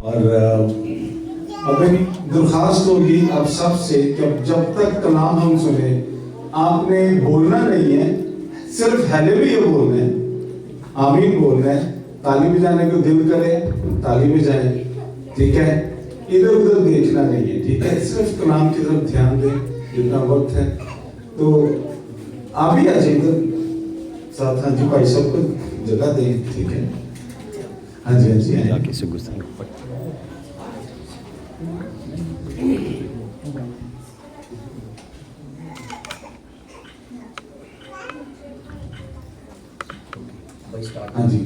और अब मेरी दरख्वास्त होगी आप सब से कि जब तक कलाम हम सुने आपने बोलना नहीं है, सिर्फ हालेलुया बोलना है, आमीन बोलना है। ताली बजाने को दिल करे ताली बजाए, ठीक है। इधर उधर देखना नहीं है, ठीक है। सिर्फ कलाम की तरफ ध्यान दें जितना वक्त है। तो आप भी आ जाइए इधर साथ। हाँ जी, भाई सबको जगह दें, ठीक है। हाँ जी, हाँ जी, जाके से गुस्सा हाँ जी,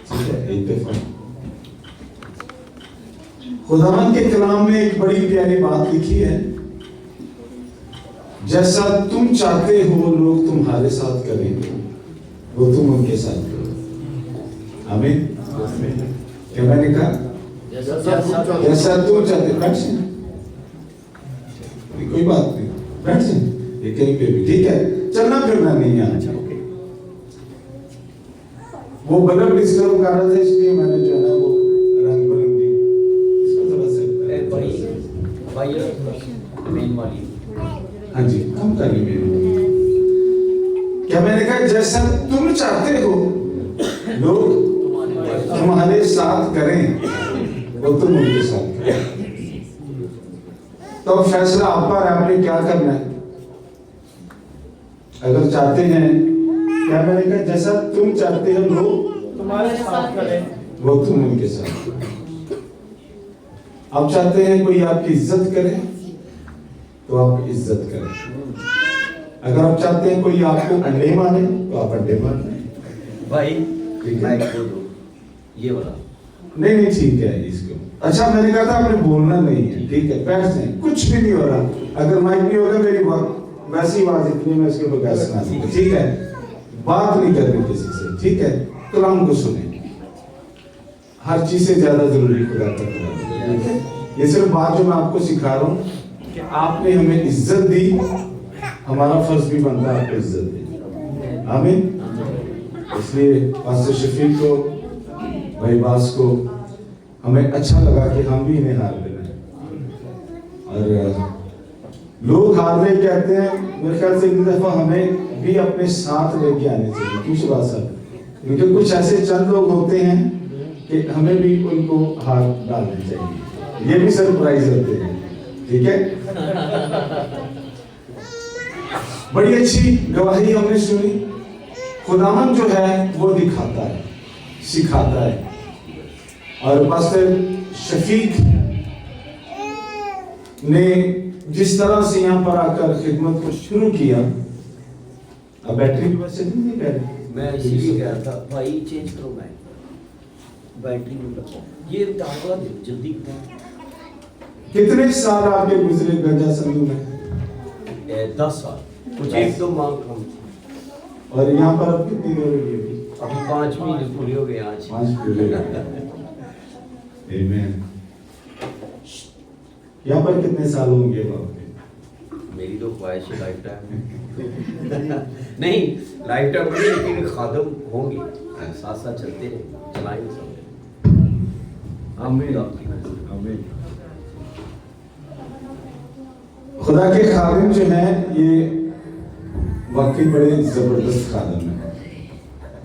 ठीक है। एक दफा खुदावंद के कलाम में एक बड़ी प्यारी बात लिखी है, जैसा तुम चाहते हो लोग तुम्हारे साथ करेंगे वो तुम उनके साथ करो। आमीन। क्या मैंने कहा? जैसा तुम चाहते। बैठ से, कोई बात नहीं, बैठ से, ये कहीं पे भी ठीक है। चलना फिरना नहीं है। अच्छा, ओके। वो बल्ब डिस्टर्ब कर रहा था, इसलिए मैंने जो है ना वो रंग बिरंगी इसको थोड़ा सा मेन वाली। हाँ जी, कम कर ली मेरी। क्या मैंने कहा? जैसा तुम चाहते हो लोग तुम्हारे साथ करें वो तुम उनके साथ करें। तो फैसला आप पर है, आपने क्या करना है। अगर चाहते हैं, क्या मैंने कहा? जैसा तुम चाहते हो लोग तुम्हारे साथ करें वो तुम उनके साथ करें। आप चाहते हैं कोई आपकी इज्जत करे तो आप इज्जत करें। अगर आप चाहते हैं कोई आपको अंडे मारे तो आप अंडे मारें। भाई ठीक है, ये वाला नहीं नहीं ठीक है इसको। अच्छा, मैंने कहा था आपने बोलना नहीं है, ठीक है। बैठ जाए, कुछ भी नहीं हो रहा। अगर माइक नहीं होगा मेरी वैसी आवाज इतनी मैं उसके बगैर सुना दूंगा, ठीक है। बात नहीं करनी किसी से, ठीक है। कलाम को सुने, हर चीज से ज्यादा जरूरी खुदा का कलाम। ये सिर्फ बात जो मैं आपको सिखा रहा हूँ कि आपने हमें इज्जत दी, हमारा फर्ज भी बनता है आपको इज्जत दी। आमीन। इसलिए पास्टर शफीक को, भाई बास को, हमें अच्छा लगा कि हम भी इन्हें हार देना। और लोग हार रहे कहते हैं, मेरे ख्याल से एक दफा हमें भी अपने साथ लेके आने चाहिए। कुछ बात सर, क्योंकि कुछ ऐसे चंद लोग होते हैं कि हमें भी उनको हार डालने चाहिए। ये भी सरप्राइज होते हैं, ठीक है। बड़ी अच्छी गवाही हमने सुनी। खुदावन जो है वो दिखाता है, सिखाता है। और पास्टर शफीक ने जिस तरह से यहाँ पर आकर खिदमत को शुरू किया, अब बैटरी की वजह से नहीं कह रही, मैं इसीलिए कह रहा था भाई चेंज करो, मैं बैटरी में रखो, ये डालवा दे जल्दी। कितने साल आपके गुजरे गंजा संधू में? 10 साल, कुछ एक दो माह कम। और यहाँ पर अब कितनी देर हो गई? अभी 5 महीने पूरे हो गए आज। 5 पूरे। आमीन। यहाँ पर कितने साल होंगे आपके? मेरी तो ख्वाहिश है लाइफ टाइम नहीं, लाइफ टाइम नहीं, लेकिन खादम होंगे, साथ साथ चलते रहे, चलाएंगे सब। आमीन, आमीन। खुदा के खादिम जो हैं ये वाकई बड़े जबरदस्त खादिम हैं।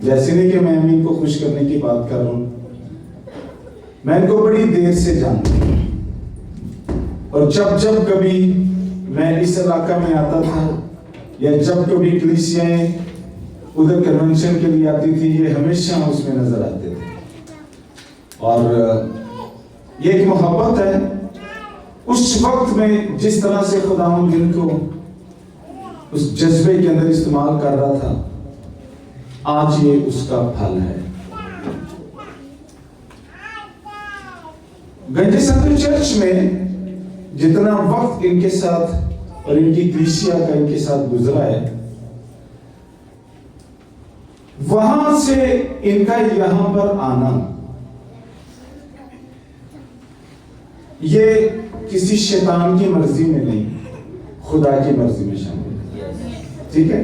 जैसे नहीं कि मैं इनको खुश करने की बात कर रहा हूँ, मैं इनको बड़ी देर से जानता हूँ। और जब जब कभी मैं इस इलाका में आता था या जब कभी कलीसियाएं उधर कन्वेंशन के लिए आती थी, ये हमेशा उसमें नजर आते थे। और ये एक मोहब्बत है। उस वक्त में जिस तरह से खुदावंद इनको उस जज्बे के अंदर इस्तेमाल कर रहा था, आज ये उसका फल है। गंजे संधू चर्च में जितना वक्त इनके साथ और इनकी कलीसिया का इनके साथ गुजरा है, वहां से इनका यहां पर आना, ये किसी शैतान की मर्जी में नहीं, खुदा की मर्जी में शामिल है, ठीक है।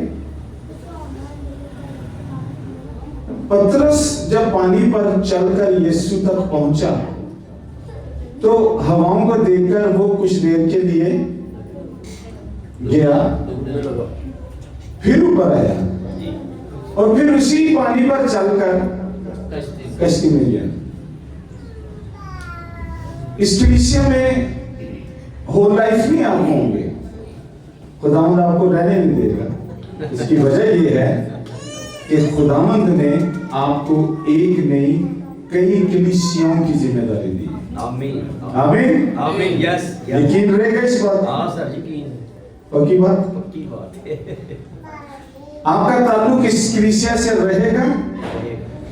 पतरस जब पानी पर चलकर यीशु तक पहुंचा तो हवाओं को देखकर वो कुछ देर के लिए गया, फिर ऊपर आया और फिर उसी पानी पर चलकर कश्ती में गया। इस कलीसिया में होल लाइफ नहीं आप होंगे, खुदावंद आपको रहने नहीं देगा। इसकी वजह यह है कि खुदावंद ने आपको एक नहीं कई कलीसियाओं की जिम्मेदारी दी। आमीन आमीन आमीन। यस यकीन रहेगा इस बात? हाँ सर, यकीन है, पक्की बात? पक्की बात है। आपका ताल्लुक इस कलीसिया से रहेगा,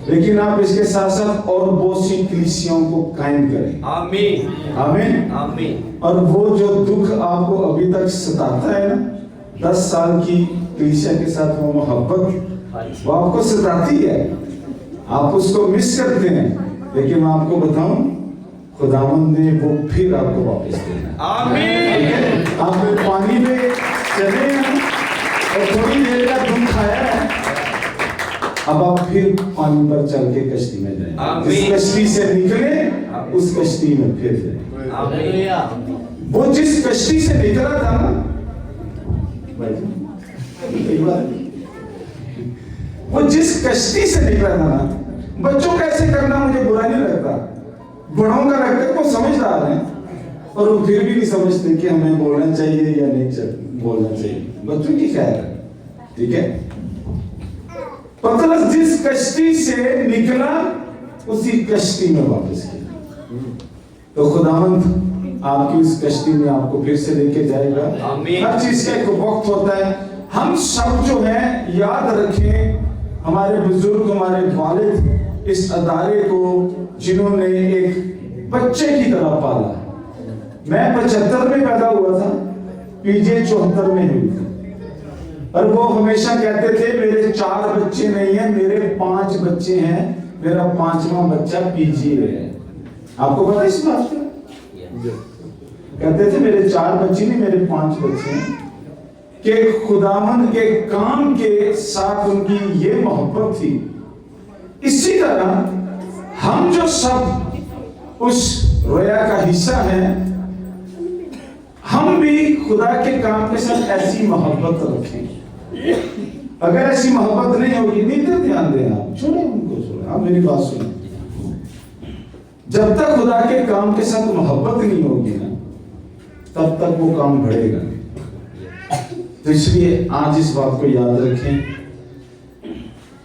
लेकिन आप इसके साथ साथ और बहुत सी कलीसियाओं को कायम करें। आमीन आमीन आमीन। और वो जो दुख आपको अभी तक सताता है ना, 10 साल की कलीसिया के साथ वो मोहब्बत वो आपको सताती है, आप उसको मिस करते हैं, लेकिन मैं आपको बताऊं खुदावंद ने वो फिर आपको वापस देना। आमीन। आप पानी में चले हैं और थोड़ी देर का दुख आया है, अब आप फिर पानी पर चल के कश्ती में जाएं। जिस कश्ती से निकले उस कश्ती में फिर जाएं। आमीन। वो जिस कश्ती से निकला था ना, वो जिस कश्ती से निकला था ना, बच्चों का ऐसे करना मुझे बुरा नहीं लगता, बड़ों का लगता है वो समझदार हैं और वो फिर भी नहीं समझते कि हमें बोलना चाहिए या नहीं बोलना चाहिए। बच्चों की खैर है, ठीक है। पतरस जिस कश्ती से निकला उसी कश्ती में वापस किया, तो खुदावंद आपकी उस कश्ती में आपको फिर से लेके जाएगा। हर चीज का एक वक्त होता है। हम सब जो है याद रखें, हमारे बुजुर्ग, हमारे वालिद इस अदारे को जिन्होंने एक बच्चे की तरह पाला। मैं 75 में पैदा हुआ था, पीजे 74 में हुई थी, और वो हमेशा कहते थे मेरे 4 बच्चे नहीं है, मेरे 5 बच्चे हैं, मेरा 5वां बच्चा पीजी है। आपको पता है इस बात का? कहते थे मेरे 4 बच्चे नहीं, मेरे 5 बच्चे हैं। कि खुदावंद के काम के साथ उनकी ये मोहब्बत थी। इसी तरह हम जो सब उस रोया का हिस्सा हैं, हम भी खुदा के काम के साथ ऐसी मोहब्बत रखें। अगर ऐसी मोहब्बत नहीं होगी, नहीं तो ध्यान दें, आप छोड़े उनको, छोड़े, आप मेरी बात सुनो। जब तक खुदा के काम के साथ मोहब्बत नहीं होगी ना, तब तक वो काम बढ़ेगा नहीं। तो इसलिए आज इस बात को याद रखें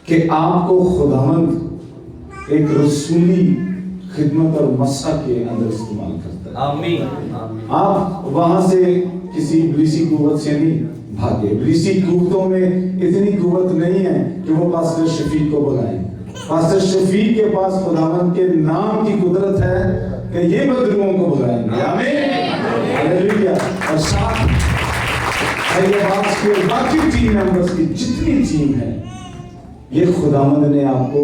कि आपको खुदावंद एक रसूली खिदमत और मस्सा के अंदर इस्तेमाल करता है। आमीन। आप वहां से किसी इब्लीसी कुव्वत से नहीं भागे। इब्लीसी कुव्वतों में इतनी कुव्वत नहीं है कि वो पास्टर शफीक को भगाएं। पास्टर शफीक के पास खुदावंद के नाम की कुदरत है कि ये बदरुओं को भगाएंगे। आमीन हालेलुया। और साथ बाकी टीम मेंबर्स की जितनी टीम है, ये खुदावंद ने आपको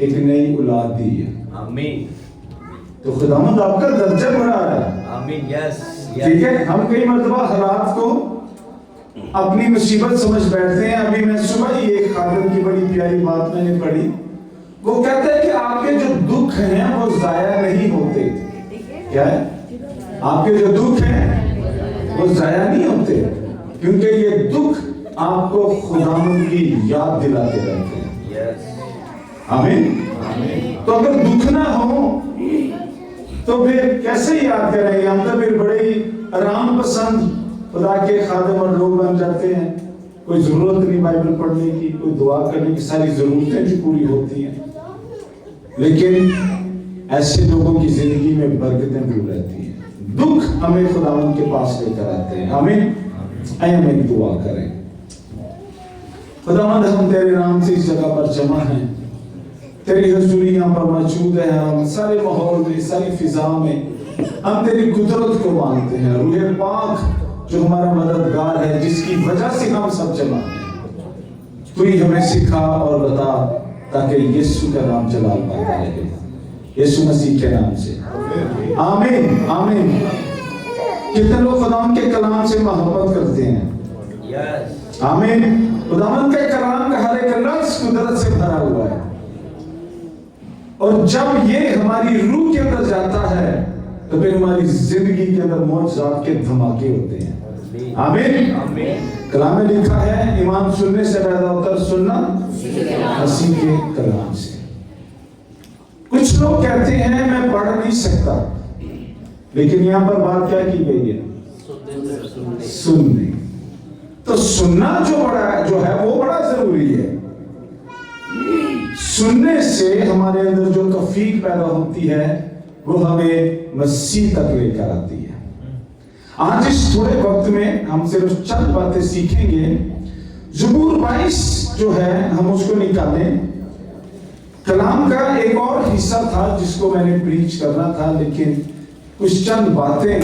एक नई औलाद दी है। आमीन। तो खुदावंद आपका दर्जा बढ़ा रहा है। आमीन। यस ठीक है। हम कई मर्तबा हालात को अपनी मुसीबत समझ बैठते हैं। अभी मैं सुबह ही एक खादिम की बड़ी प्यारी बात मैंने पढ़ी, वो कहते हैं कि आपके जो दुख हैं वो जाया नहीं होते। क्या है? आपके जो दुख हैं वो जाया नहीं होते, क्योंकि ये दुख आपको खुदावंद की याद दिलाते रहते हैं। यस। आमीन। तो अगर दुख ना हो तो फिर कैसे याद करेंगे? हम तो फिर बड़े ही आराम पसंद खुदा के खादिम और लोग बन जाते हैं। कोई जरूरत नहीं बाइबल पढ़ने की, कोई दुआ करने की, सारी जरूरतें भी पूरी होती हैं, लेकिन ऐसे लोगों की जिंदगी में बरकतें दूर रहती हैं। दुख हमें खुदावंद के पास लेकर आते हैं। आमीन। आइए हम एक दुआ करें। खुदावंद, हम तेरे नाम से इस जगह पर जमा हैं, तेरी हुजूरी यहाँ पर मौजूद है। हम सारे माहौल में, सारी फिजा में हम तेरी कुदरत को मानते हैं। रूह पाक जो हमारा मददगार है, जिसकी वजह से हम सब जमा हैं, तू ही हमें सिखा और बता, ताकि यीशु का नाम जलाल पाता रहे। यीशु मसीह के नाम से आमीन। आमीन। कितने लोग खुदावंद के कलाम से मोहब्बत करते हैं? यस। आमीन। खुदावंद के कलाम का हर एक लफ्ज कुदरत से भरा हुआ है। और जब ये हमारी रूह के अंदर जाता है तो फिर हमारी जिंदगी के अंदर मौजज़ात के धमाके होते हैं। आमीन। कलाम में लिखा है ईमान सुनने से पैदा होता है, सुनना मसीह के कलाम से। कुछ लोग कहते हैं मैं पढ़ नहीं सकता, लेकिन यहां पर बात क्या की गई है? सुनने। तो सुनना जो है वो बड़ा जरूरी है। सुनने से हमारे अंदर जो तौफीक पैदा होती है वो हमें मसीह तक लेकर आती है। आज इस थोड़े वक्त में हम सिर्फ चंद बातें सीखेंगे। ज़बूर 22 जो है हम उसको निकालें। कलाम का एक और हिस्सा था जिसको मैंने प्रीच करना था, लेकिन कुछ चंद बातें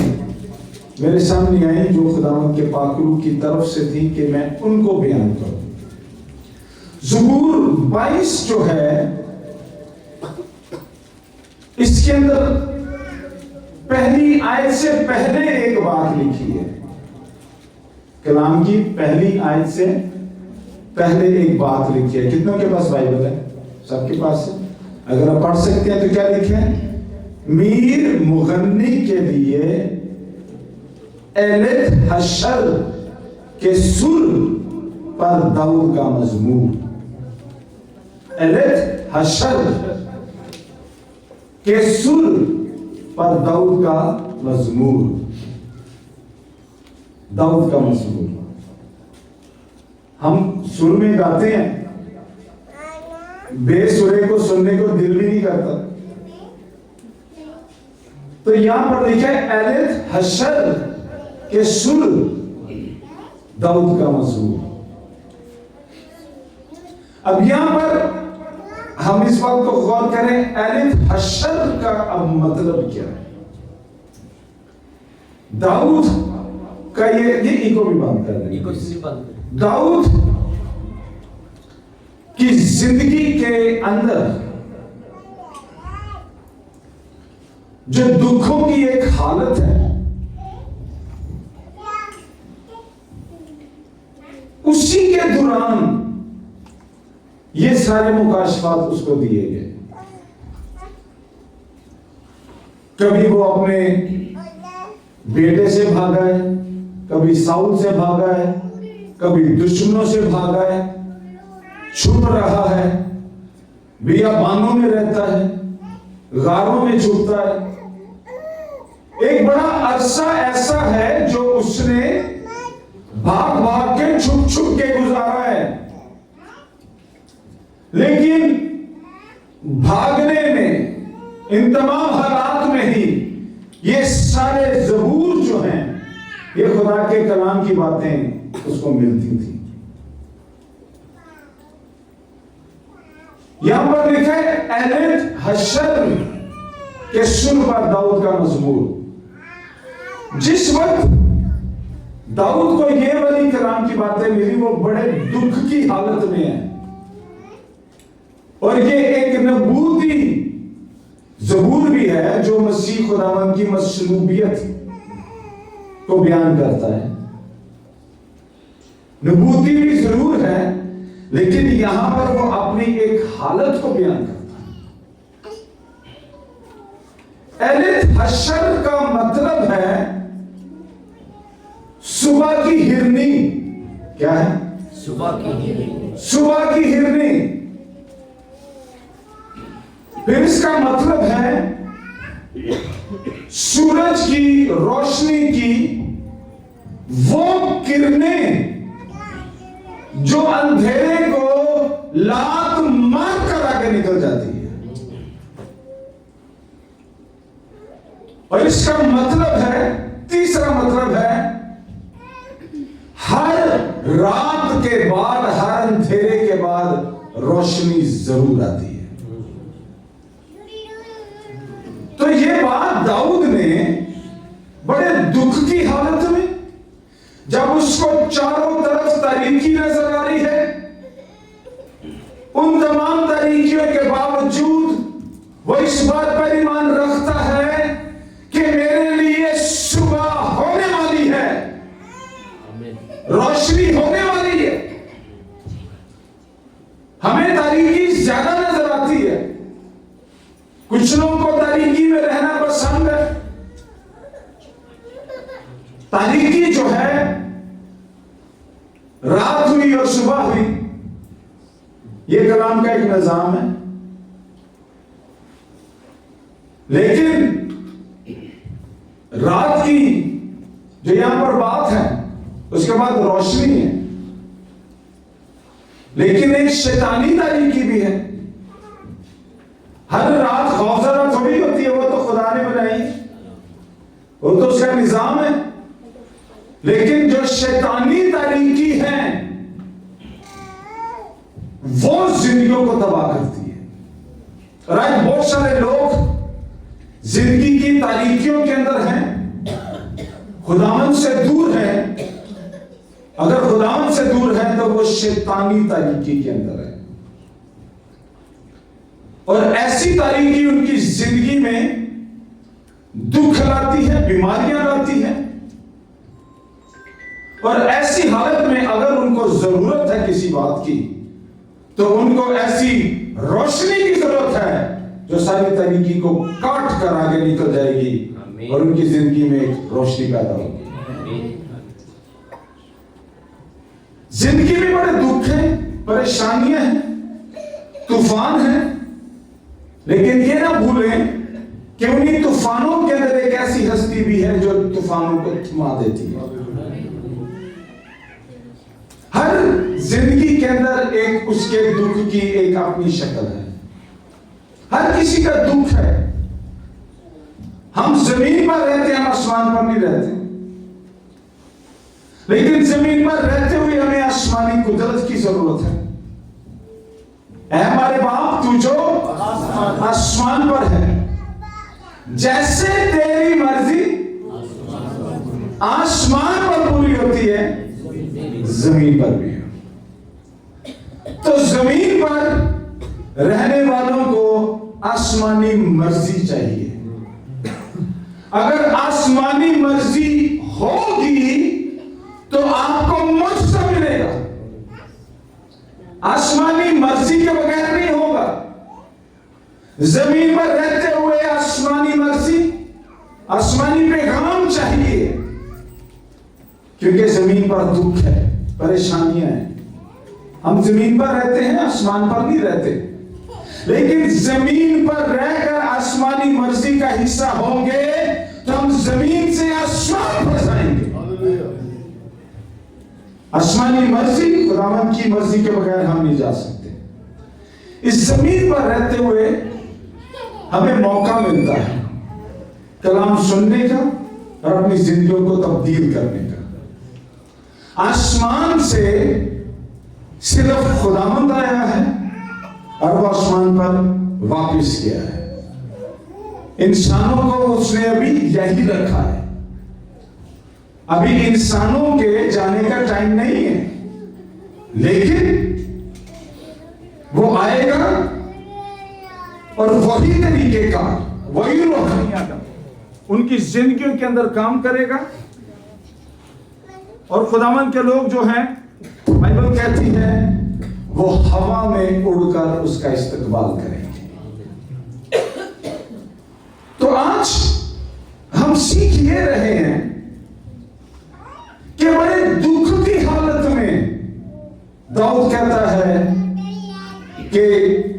मेरे सामने आई जो खुदावंद के पाक रूह की तरफ से थी कि मैं उनको बयान करूं। ज़बूर 22 जो है इसके अंदर पहली आयत से पहले एक बात लिखी है। कलाम की पहली आयत से पहले एक बात लिखी है। कितनों के पास बाइबल है? सबके पास है। अगर आप पढ़ सकते हैं तो क्या लिखे हैं? मीर मुगन्नी के लिए एलित हशर के सुर पर दाऊद का मजमूर। एलित हशर के सुर पर दाऊद का मजमूर। दाऊद का मजमूर हम सुर में गाते हैं, बेसुरे को सुनने को दिल भी नहीं करता। तो यहां पर लिखा है एलित हशर के सुर दाऊद का मजमूर। अब यहां पर हम इस बात को गौर करें, एलित हशर का अब मतलब क्या है? दाऊद का ये इको भी बंद कर दें। दाऊद की जिंदगी के अंदर जो दुखों की एक हालत है, उसी के दौरान ये सारे मुकाशफात उसको दिए गए। कभी वो अपने बेटे से भागा है, कभी साउल से भागा है, कभी दुश्मनों से भागा है, छुप रहा है, बियाबानों में रहता है, गारों में छुपता है। एक बड़ा अरसा ऐसा है जो उसने भाग भाग के छुप छुप के गुजारा है। लेकिन भागने में, इन तमाम हालात में ही ये सारे ज़बूर जो हैं, ये खुदा के कलाम की बातें उसको मिलती थी। यहां पर लिखा है एलित हशर के सुर पर दाऊद का मजमूर। जिस वक्त दाऊद को ये वाली कलाम की बातें मिली, वो बड़े दुख की हालत में है, और ये एक नबूती ज़बूर भी है जो मसीह खुदावंद की मसलूबियत को बयान करता है। नबूती भी जरूर है, लेकिन यहां पर वो अपनी एक हालत को बयान करता है। एलित हशर का मतलब है सुबह की हिरनी। क्या है? सुबह की हिरनी। सुबह की हिरनी। फिर इसका मतलब है सूरज की रोशनी की वो किरणें जो अंधेरे को लात मार कर आगे निकल जाती है। और इसका मतलब है, तीसरा मतलब है, हर रात के बाद, हर अंधेरे के बाद रोशनी जरूर आती है। तो ये बात दाऊद ने बड़े दुख की हालत में, जब उसको चारों तरफ तारीकी नजर आ रही है, उन तमाम तारीकियों के बावजूद वो इस बात पर ईमान रखता है कि मेरे लिए सुबह होने वाली है, रोशनी होने वाली है। हमें तारीकी ज्यादा नजर आती है, तारीकी जो है, रात हुई और सुबह हुई, ये कलाम का एक निजाम है। लेकिन रात की जो यहां पर बात है, उसके बाद रोशनी है, लेकिन एक शैतानी तारीकी भी है। हर रात खौफजदा थोड़ी होती है, वो तो खुदा ने बनाई, वो तो उसका निजाम है। लेकिन जो शैतानी तारीकी है वो जिंदगियों को तबाह करती है। और आज बहुत सारे लोग जिंदगी की तारीकियों के अंदर हैं, खुदावंद से दूर हैं। अगर खुदावंद से दूर है तो वो शैतानी तारीकी के अंदर है, और ऐसी तारीकी उनकी जिंदगी में दुख लाती है, बीमारियां लाती है। और ऐसी हालत में अगर उनको जरूरत है किसी बात की, तो उनको ऐसी रोशनी की जरूरत है जो सारी तारीकी को काट कर आगे निकल जाएगी और उनकी जिंदगी में एक रोशनी पैदा होगी। जिंदगी में बड़े दुख हैं, परेशानियां हैं, तूफान हैं, लेकिन ये ना भूलें कि उन्हीं तूफानों के अंदर एक ऐसी हस्ती भी है जो तूफानों को थमा देती है। हर जिंदगी के अंदर एक उसके दुख की एक अपनी शक्ल है। हर किसी का दुख है। हम जमीन पर रहते हैं, हम आसमान पर नहीं रहते, लेकिन जमीन पर रहते हुए हमें आसमानी कुदरत की जरूरत है। ऐ हमारे बाप, तू जो आसमान पर है, जैसे तेरी मर्जी आसमान पर पूरी होती है, जमीन पर भी है। तो जमीन पर रहने वालों को आसमानी मर्जी चाहिए। अगर आसमानी मर्जी होगी तो आपको मुझसे मिलेगा। आसमानी मर्जी के बगैर नहीं होगा। जमीन पर रहते हुए आसमानी मर्जी, आसमानी पैगाम चाहिए, क्योंकि जमीन पर दुख है, परेशानियां हैं। हम जमीन पर रहते हैं, आसमान पर नहीं रहते, लेकिन जमीन पर रहकर आसमानी मर्जी का हिस्सा होंगे तो हम जमीन से आसमान पर जाएंगे। आसमानी मर्जी, खुदावंद की मर्जी के बगैर हम नहीं जा सकते। इस जमीन पर रहते हुए हमें मौका मिलता है कलाम सुनने का और अपनी जिंदगियों को तब्दील करने का। आसमान से सिर्फ खुदावंद आया है और वो आसमान पर वापस गया है। इंसानों को उसने अभी यही रखा है। अभी इंसानों के जाने का टाइम नहीं है, लेकिन वो आएगा और वही तरीके का, वही रूहानियत उनकी जिंदगियों के अंदर काम करेगा। और खुदावंद के लोग जो हैं, बाइबल कहती है, वो हवा में उड़कर उसका इस्तकबाल करेंगे। तो आज हम सीख ये रहे हैं कि बड़े दुख की हालत में दाऊद कहता है कि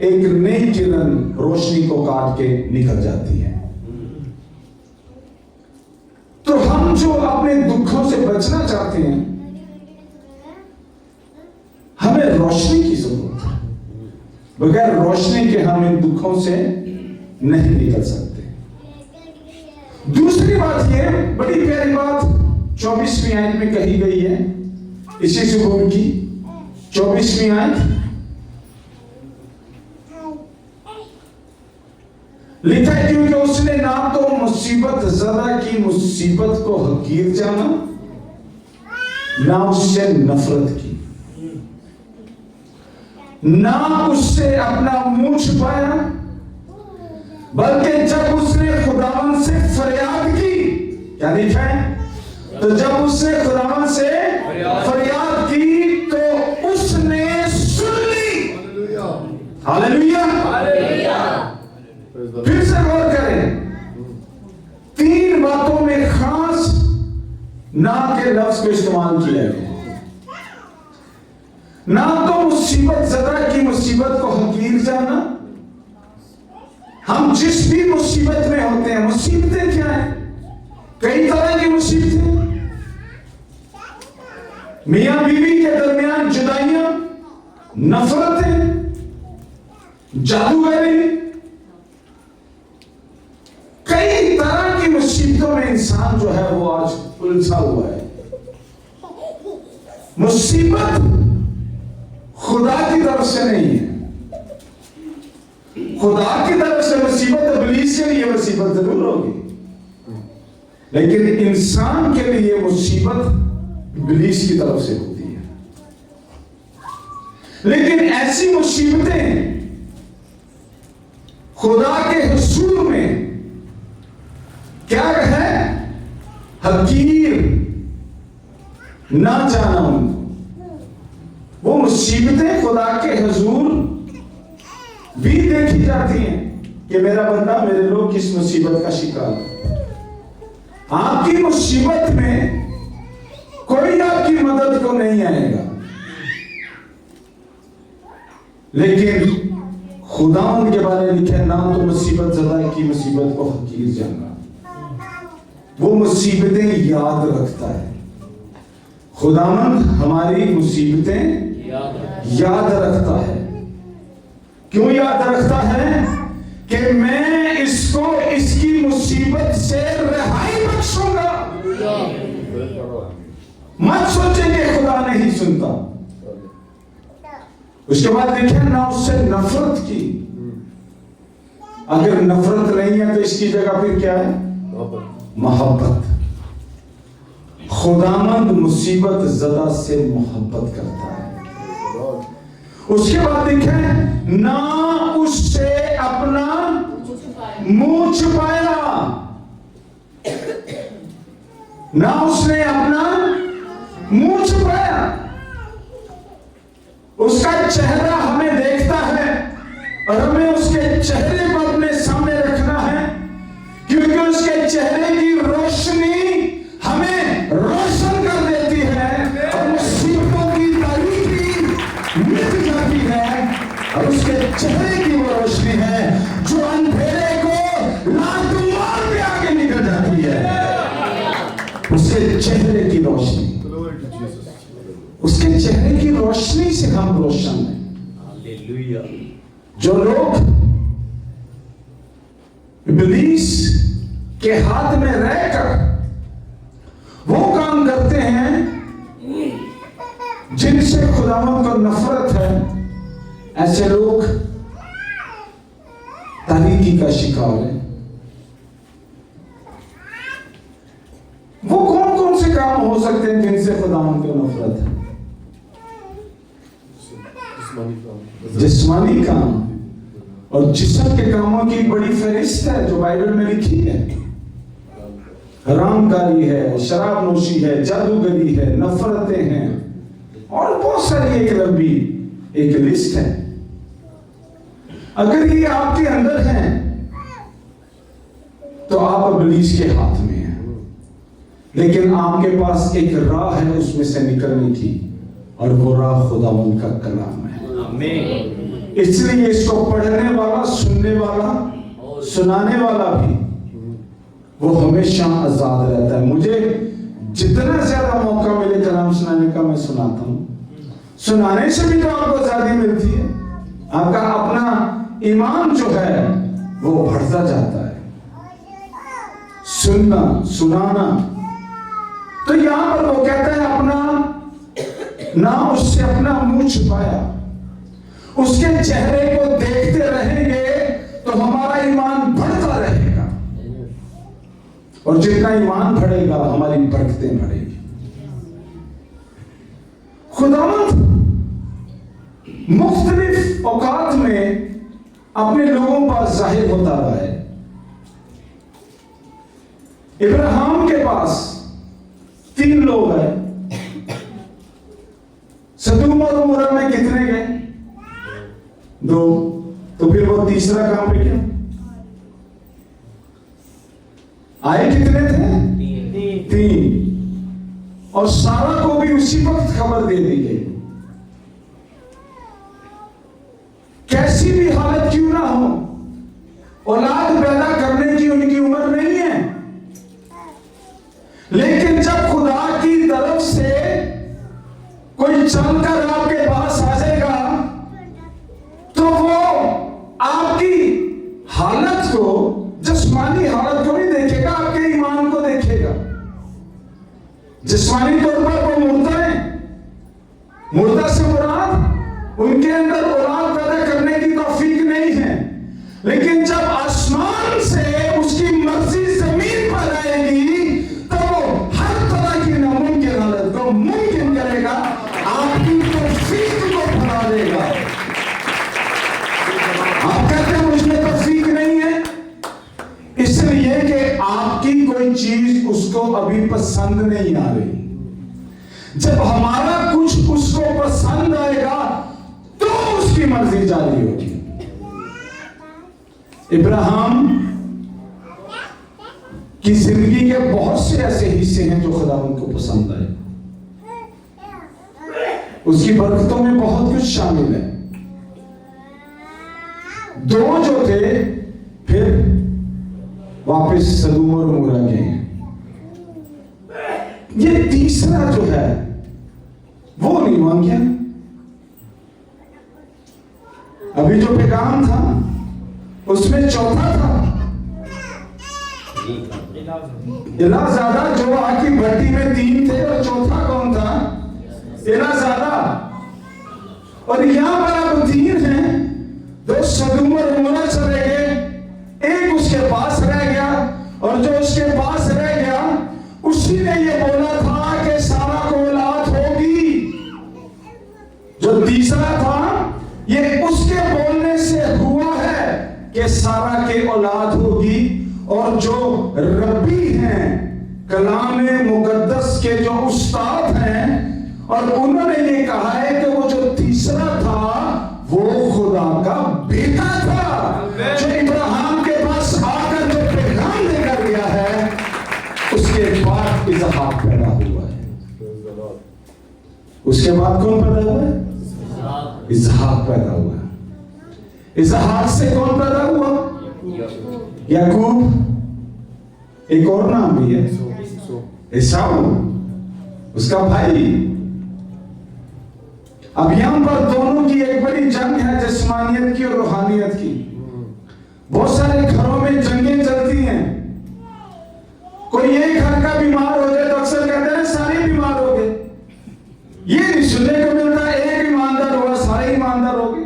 एक नई किरण रोशनी को काट के निकल जाती है। तो हम जो अपने दुखों से बचना चाहते हैं, हमें रोशनी की जरूरत है। बगैर रोशनी के हम इन दुखों से नहीं निकल सकते। दूसरी बात यह बड़ी प्यारी बात 24वीं आयत में कही गई है, इसी ज़बूर की 24वीं आयत लिखा है, क्योंकि उसने ना तो मुसीबत ज़दा की मुसीबत को हकीर जाना, ना उससे नफरत की, ना उससे अपना मुंह छुपाया, बल्कि जब उसने खुदावंद से फरियाद की, क्या लिखा है, तो जब उसने खुदावंद से फरियाद की तो उसने सुन ली। Hallelujah, hallelujah. फिर से गौर करें, तीन बातों में खास ना के लफ्ज को इस्तेमाल किया गया, ना तो मुसीबत ज़दा की मुसीबत को हकीर जाना। हम जिस भी मुसीबत में होते हैं, मुसीबतें क्या है? कई तरह की मुसीबतें, मियां बीवी के दरमियान जुदाइयां, नफरतें, जादूगरी, कई तरह की मुसीबतों में इंसान जो है वो आज उलझा हुआ है। मुसीबत खुदा की तरफ से नहीं है। खुदा की तरफ से मुसीबत इब्लीस के लिए मुसीबत जरूर होगी, लेकिन इंसान के लिए मुसीबत इब्लीस की तरफ से होती है। लेकिन ऐसी मुसीबतें खुदा के हुजूर में क्या है? हकीर ना जाना उनको। वो मुसीबतें खुदा के हुजूर भी देखी जाती हैं कि मेरा बंदा, मेरे लोग किस मुसीबत का शिकार है। आपकी मुसीबत में कोई आपकी मदद को नहीं आएगा, लेकिन खुदा उनके बारे में लिखा है, ना तो मुसीबत ज़दा की मुसीबत को हकीर जाना, वो मुसीबतें याद रखता है। खुदावंद हमारी मुसीबतें याद रखता है। क्यों याद रखता है? कि मैं इसको इसकी मुसीबत से रिहाई बख्शूंगा। मत सोचे कि खुदा नहीं सुनता। उसके बाद लिखे ना उससे नफरत की। अगर नफरत नहीं है तो इसकी जगह फिर क्या है? मोहब्बत। खुदावंद मुसीबत ज़दा से मोहब्बत करता है। उसके बाद लिखे ना उससे अपना मुंह छुपाया, ना उसने अपना मुंह छुपाया। उसका चेहरा हमें देखता है और हमें उसके चेहरे को अपने सामने रखना है, क्योंकि उसके चेहरे की रोशनी हमें रोशन कर देती है और मुसीबतों की तारीकी मिट जाती है। और उसके चेहरे की वो रोशनी है जो अंधेरे को लातूमार पे आगे निकल जाती है। उसके चेहरे की रोशनी, उसके चेहरे की रोशनी से हम रोशन हैं। हालेलुया। जो लोग इब्लीस के हाथ में रहकर वो काम करते हैं जिनसे खुदावंद को नफरत है, ऐसे लोग तारीकी का शिकार है। वो कौन कौन से काम हो सकते हैं जिनसे खुदावंद को नफरत है? जिस्मानी काम और जिस्म के कामों की बड़ी फहरिस्त है जो बाइबल में लिखी है। हरामकारी है, शराब नोशी है, जादूगरी है, नफरतें हैं और बहुत सारी एक लंबी एक लिस्ट है। अगर ये आपके अंदर है तो आप इब्लीस के हाथ में हैं, लेकिन आपके पास एक राह है उसमें से निकलने की, और वो राह खुदावंद का कलाम है। आमीन। इसलिए इसको पढ़ने वाला, सुनने वाला, सुनाने वाला भी वो हमेशा आजाद रहता है। मुझे जितना ज्यादा मौका मिले कलाम सुनाने का मैं सुनाता हूँ। सुनाने से भी तो आपको आजादी मिलती है, आपका अपना ईमान जो है वो बढ़ता जाता है। सुनना, सुनाना, तो यहां पर वो कहता है अपना, ना उससे अपना मुंह छुपाया। उसके चेहरे को देखते रहेंगे तो हमारा ईमान बढ़ता रहेगा, और जितना ईमान बढ़ेगा हमारी बरकतें बढ़ेगी। खुदावंद मुख्तलिफ औकात में अपने लोगों पर जाहिर होता रहा है। इब्राहिम के पास 3 लोग हैं। सदूम और उमरा में कितने गए? 2। तो फिर वो तीसरा काम पे क्यों आए? कितने थे? 3। और सारा को भी उसी वक्त खबर दे दी गई। कैसी भी हालत क्यों ना हो, औलाद पैदा करने की उनकी उम्र नहीं है, लेकिन जब खुदा की तरफ से कोई चलकर आपके पास आ जाएगा तो वो आपकी हालत को, जिस्मानी हालत को नहीं देखेगा, आपके ईमान को देखेगा। जिस्मानी तौर पर वो मुर्दा है, मुर्दा से मुराद उनके अंदर औलाद पैदा करने की तौफीक नहीं है, लेकिन जब आसमान से उसकी मर्जी जमीन पर आएगी तो वो हर तरह की नामुमकिन हालत को मुमकिन करेगा, आपकी तौफीक को बढ़ा देगा। आप कहते हैं मुझे तौफीक नहीं है, इसलिए कि आपकी कोई चीज उसको अभी पसंद नहीं आ रही। जब हमारा कुछ उसको पसंद आएगा तो उसकी मर्जी जारी होगी। इब्राहिम की जिंदगी के बहुत से ऐसे हिस्से हैं जो खुदा उनको पसंद आए, उसकी बरकतों में बहुत कुछ शामिल है। दो जो थे फिर वापस सदूम और उमरा गए हैं। ये तीसरा जो है वो नहीं मान गया। अभी जो पैगाम था उसमें चौथा था इलाज़ादा, जो आग की भट्टी में 3 थे, और चौथा कौन था? इलाज़ादा। और यहां पर अब 3 हैं, 2 सदूम और उमरा चले गए, एक उसके पास रह गया, और जो उसके पास रह गया उसी ने ये बोला था कि सारा को औलाद होगी। जो तीसरा था ये उसके बोलने से हुआ है कि सारा के औलाद होगी, और जो रब्बी हैं, कलाम मुकद्दस के जो उस्ताद हैं, और उन्होंने ये कहा है कि वो जो तीसरा था वो खुदा का बेटा था, जो इब्राहिम के पास आकर जो पैगाम लेकर गया है, उसके बाद इसहाक पैदा हुआ है। उसके बाद कौन पैदा हुआ है? इसहाक पैदा हुआ। इसहाक से कौन पैदा हुआ? याकूब। एक और नाम भी है एसाऊ, उसका भाई। अब यहां पर दोनों की एक बड़ी जंग है, जिस्मानियत की और रूहानियत की। बहुत सारे घरों में जंगें चलती हैं। कोई एक घर का बीमार हो जाए तो अक्सर कहते हैं सारे बीमार हो गए। ये नहीं सुनने को मिलता एक ईमानदार हुआ सारे ईमानदार हो गए।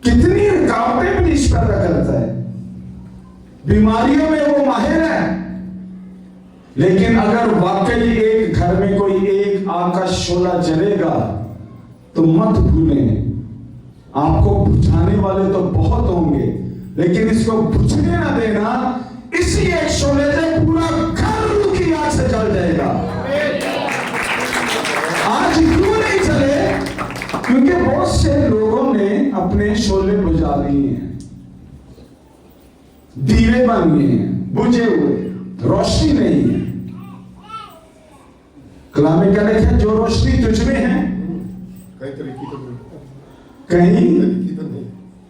कितनी रुकावटें पुलिस पैदा करता है। बीमारियों में वो माहिर है, लेकिन अगर वाकई एक घर में कोई एक आग का शोला जलेगा तो मत भूलें, आपको बुझाने वाले तो बहुत होंगे, लेकिन इसको बुझने ना देना। इसी एक शोले से पूरा घर रूह की आग से जल जाएगा। आज क्यों नहीं चले? क्योंकि बहुत से लोगों ने अपने शोले बुझा लिए हैं, दीवे बन गए हैं, बुझे हुए, रोशनी नहीं है। कलाम में क्या लिखा है? जो रोशनी तुझ में है कहीं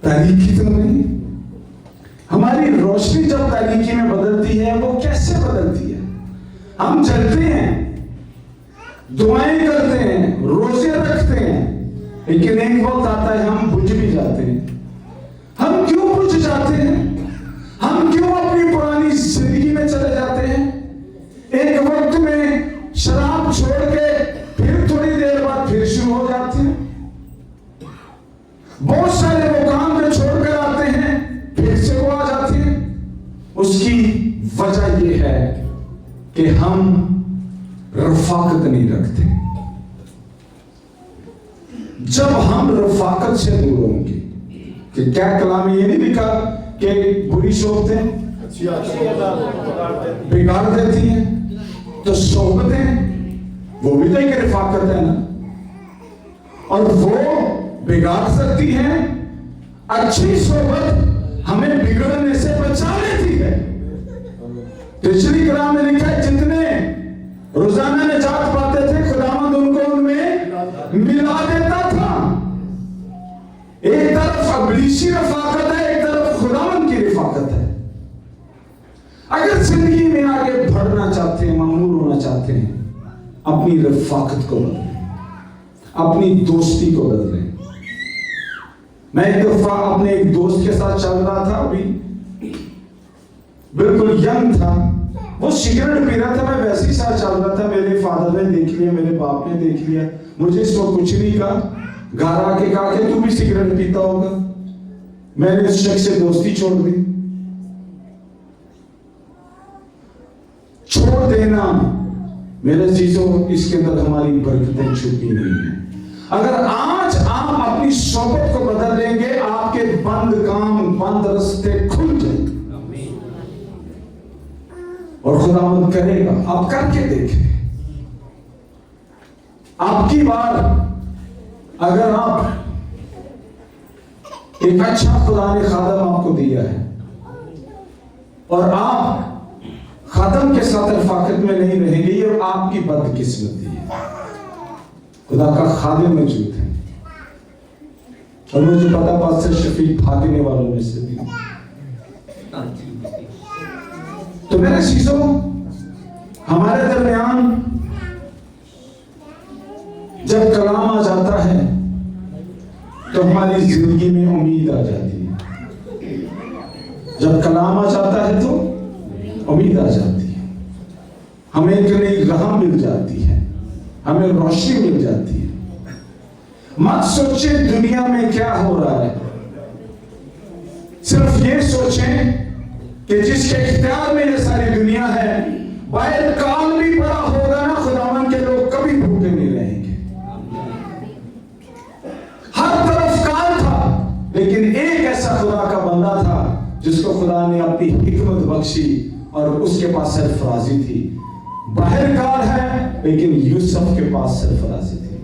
तारीकी तो नहीं। हमारी रोशनी जब तारीकी में बदलती है, वो कैसे बदलती है? हम जलते हैं, दुआएं करते हैं, रोजे रखते हैं, लेकिन एक वक्त आता है हम बुझ भी जाते हैं। हम क्यों बुझ जाते हैं? हम क्यों अपनी पुरानी जिंदगी में चले जाते हैं? एक वक्त में शराब छोड़ के फिर थोड़ी देर बाद फिर शुरू हो जाते हैं। बहुत सारे वो काम जो छोड़कर आते हैं फिर से वो आ जाते हैं। उसकी वजह यह है कि हम रफाकत नहीं रखते। जब हम रफाकत से दूर होंगे, कि क्या कलाम ये नहीं लिखा कि बुरी सोबतें बिगाड़ देती हैं, तो सोबतें वो भी तो एक रफाकत है ना, और वो बिगाड़ सकती है। अच्छी सोबत हमें बिगड़ने से बचा लेती है। पिछली कलाम में लिखा है जितने रोजाना निजात पाते थे, खुदावंद उनको उनमें मिला देता था। एक तरफ अबलीसी रफाकत है, एक तरफ खुदावंद की रफाकत है। अगर जिंदगी में आगे बढ़ना चाहते हैं, मामूर होना चाहते हैं, अपनी रफाकत को बदलें, अपनी दोस्ती को बदलें। मैं एक दफा अपने एक दोस्त के साथ चल रहा था, अभी बिल्कुल यंग था, वो सिगरेट पी रहा था, मैं वैसे ही साथ चल रहा था। मेरे फादर ने देख लिया, मेरे बाप ने देख लिया, मुझे इसको कुछ नहीं कहा। घर आके कहा कि तू भी सिगरेट पीता होगा। मैंने उस शख्स से दोस्ती छोड़ दी। छोड़ देना मेरे चीजों, इसके अंदर हमारी बरकतें छुपी नहीं है। अगर आज आप अपनी सोबत को बदल लेंगे, आपके बंद काम, बंद रास्ते खुल जाएंगे और खुदावंद करेगा। आप करके देखें। आपकी बार अगर आप एक अच्छा खुदा ने खादम आपको दिया है और आप खादम के साथ रफाकत में नहीं रहेंगे, ये आपकी बदकिस्मती है। खुदा का खादिम मौजूद है और मुझे पता पास्टर शफीक भागने वालों में से भी। तो मेरे चीजों, हमारे दरमियान जब कलाम आ जाता है तो हमारी जिंदगी में उम्मीद आ जाती है। जब कलाम आ जाता है तो उम्मीद आ जाती है, हमें एक नई राह मिल जाती है, हमें रोशनी मिल जाती है। मत सोचे दुनिया में क्या हो रहा है, सिर्फ ये सोचें कि जिसके इख्तियार में ये सारी दुनिया है, बाहर काल भी बड़ा होगा ना, खुदावन के लोग कभी भूखे नहीं रहेंगे। हर तरफ काल था, लेकिन एक ऐसा खुदा का बंदा था जिसको खुदा ने अपनी हिकमत बख्शी और उसके पास सरफराजी थी। बाहर काल है, लेकिन यूसुफ के पास सरफराजी थी,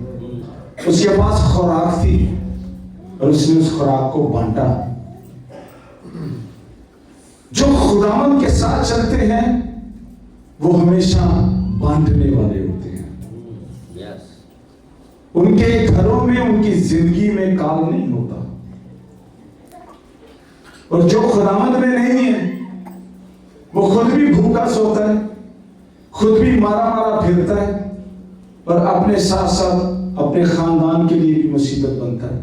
उसके पास खुराक थी और उसने उस खुराक को बांटा। जो खुदावंद के साथ चलते हैं वो हमेशा बांटने वाले होते हैं। उनके घरों में, उनकी जिंदगी में काल नहीं होता। और जो खुदावंद में नहीं है वो खुद भी भूखा सोता है, खुद भी मारा मारा फिरता है और अपने साथ साथ अपने खानदान के लिए भी मुसीबत बनता है।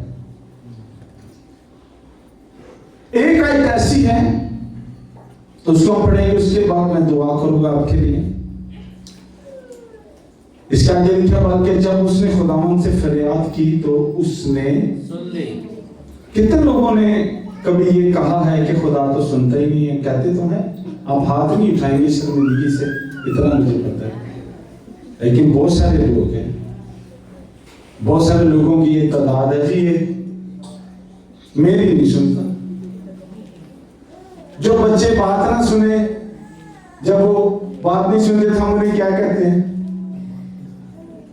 एक आयत ऐसी है तो उसको हम पढ़ेंगे, उसके बाद मैं दुआ करूंगा आपके लिए। इसके आगे लिखा बात कि जब उसने खुदावंद से फरियाद की तो उसने सुन ली। कितने लोगों ने कभी ये कहा है कि खुदा तो सुनता ही नहीं है? कहते तो हैं, आप हाथ नहीं उठाएंगे शर्मिंदगी से, इतना मुझे पता है। लेकिन बहुत सारे लोग हैं, बहुत सारे लोगों की ये तादाद है जी, ये मेरी नहीं सुनता। जो बच्चे बात ना सुने, जब वो बात नहीं सुनते थे, हम उन्हें क्या कहते हैं?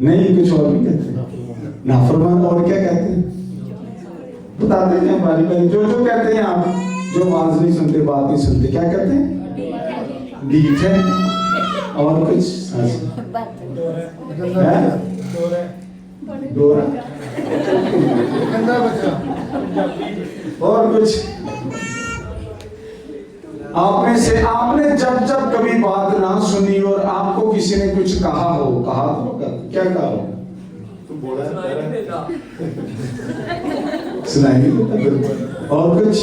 नहीं, कुछ और भी कहते हैं, नाफरमान। और क्या कहते हैं बताते हैं बारी बारी। जो जो कहते हैं आप, जो आवाज नहीं सुनते, बात नहीं सुनते, क्या कहते हैं? डीठ है। और कुछ डोरा, और कुछ आपने जब जब कभी बात ना सुनी और आपको किसी ने कुछ कहा हो, कहा तो क्या कहा हो? सुनाई नहीं देता। और कुछ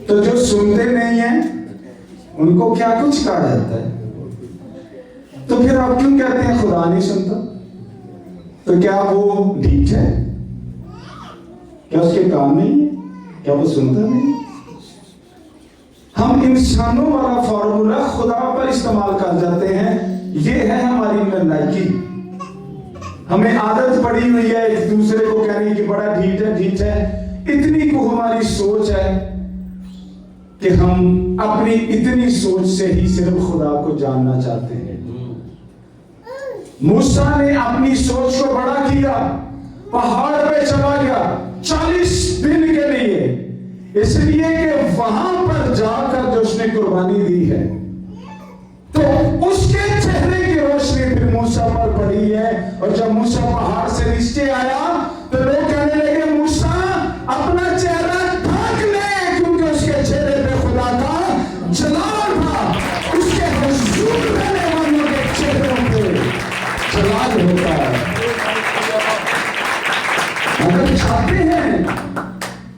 तो जो सुनते नहीं है उनको क्या कुछ कहा जाता है। तो फिर आप क्यों कहते हैं खुदा नहीं सुनता? तो क्या वो ढीठ है? क्या उसके काम नहीं है? क्या वो सुनता नहीं? हम इंसानों वाला फॉर्मूला खुदा पर इस्तेमाल कर जाते हैं। ये है हमारी नालायकी। हमें आदत पड़ी हुई है एक दूसरे को कहने की बड़ा ढीठ है, ढीठ है। इतनी को हमारी सोच है कि हम अपनी इतनी सोच से ही सिर्फ खुदा को जानना चाहते हैं। मूसा ने अपनी सोच को बड़ा किया, पहाड़ पे चला गया 40 दिन के लिए, इसलिए कि वहां पर जाकर जो उसने कुर्बानी दी है तो उसके चेहरे की और जब मूसा पहाड़ से नीचे आया तो लोग कहने लगे मूसा अपना चेहरा ढक ले, क्योंकि उसके चेहरे पे खुदा का जलाल था। उसके हुजूर रहने वालों के चेहरों पे जलाल होता है। अगर चाहते हैं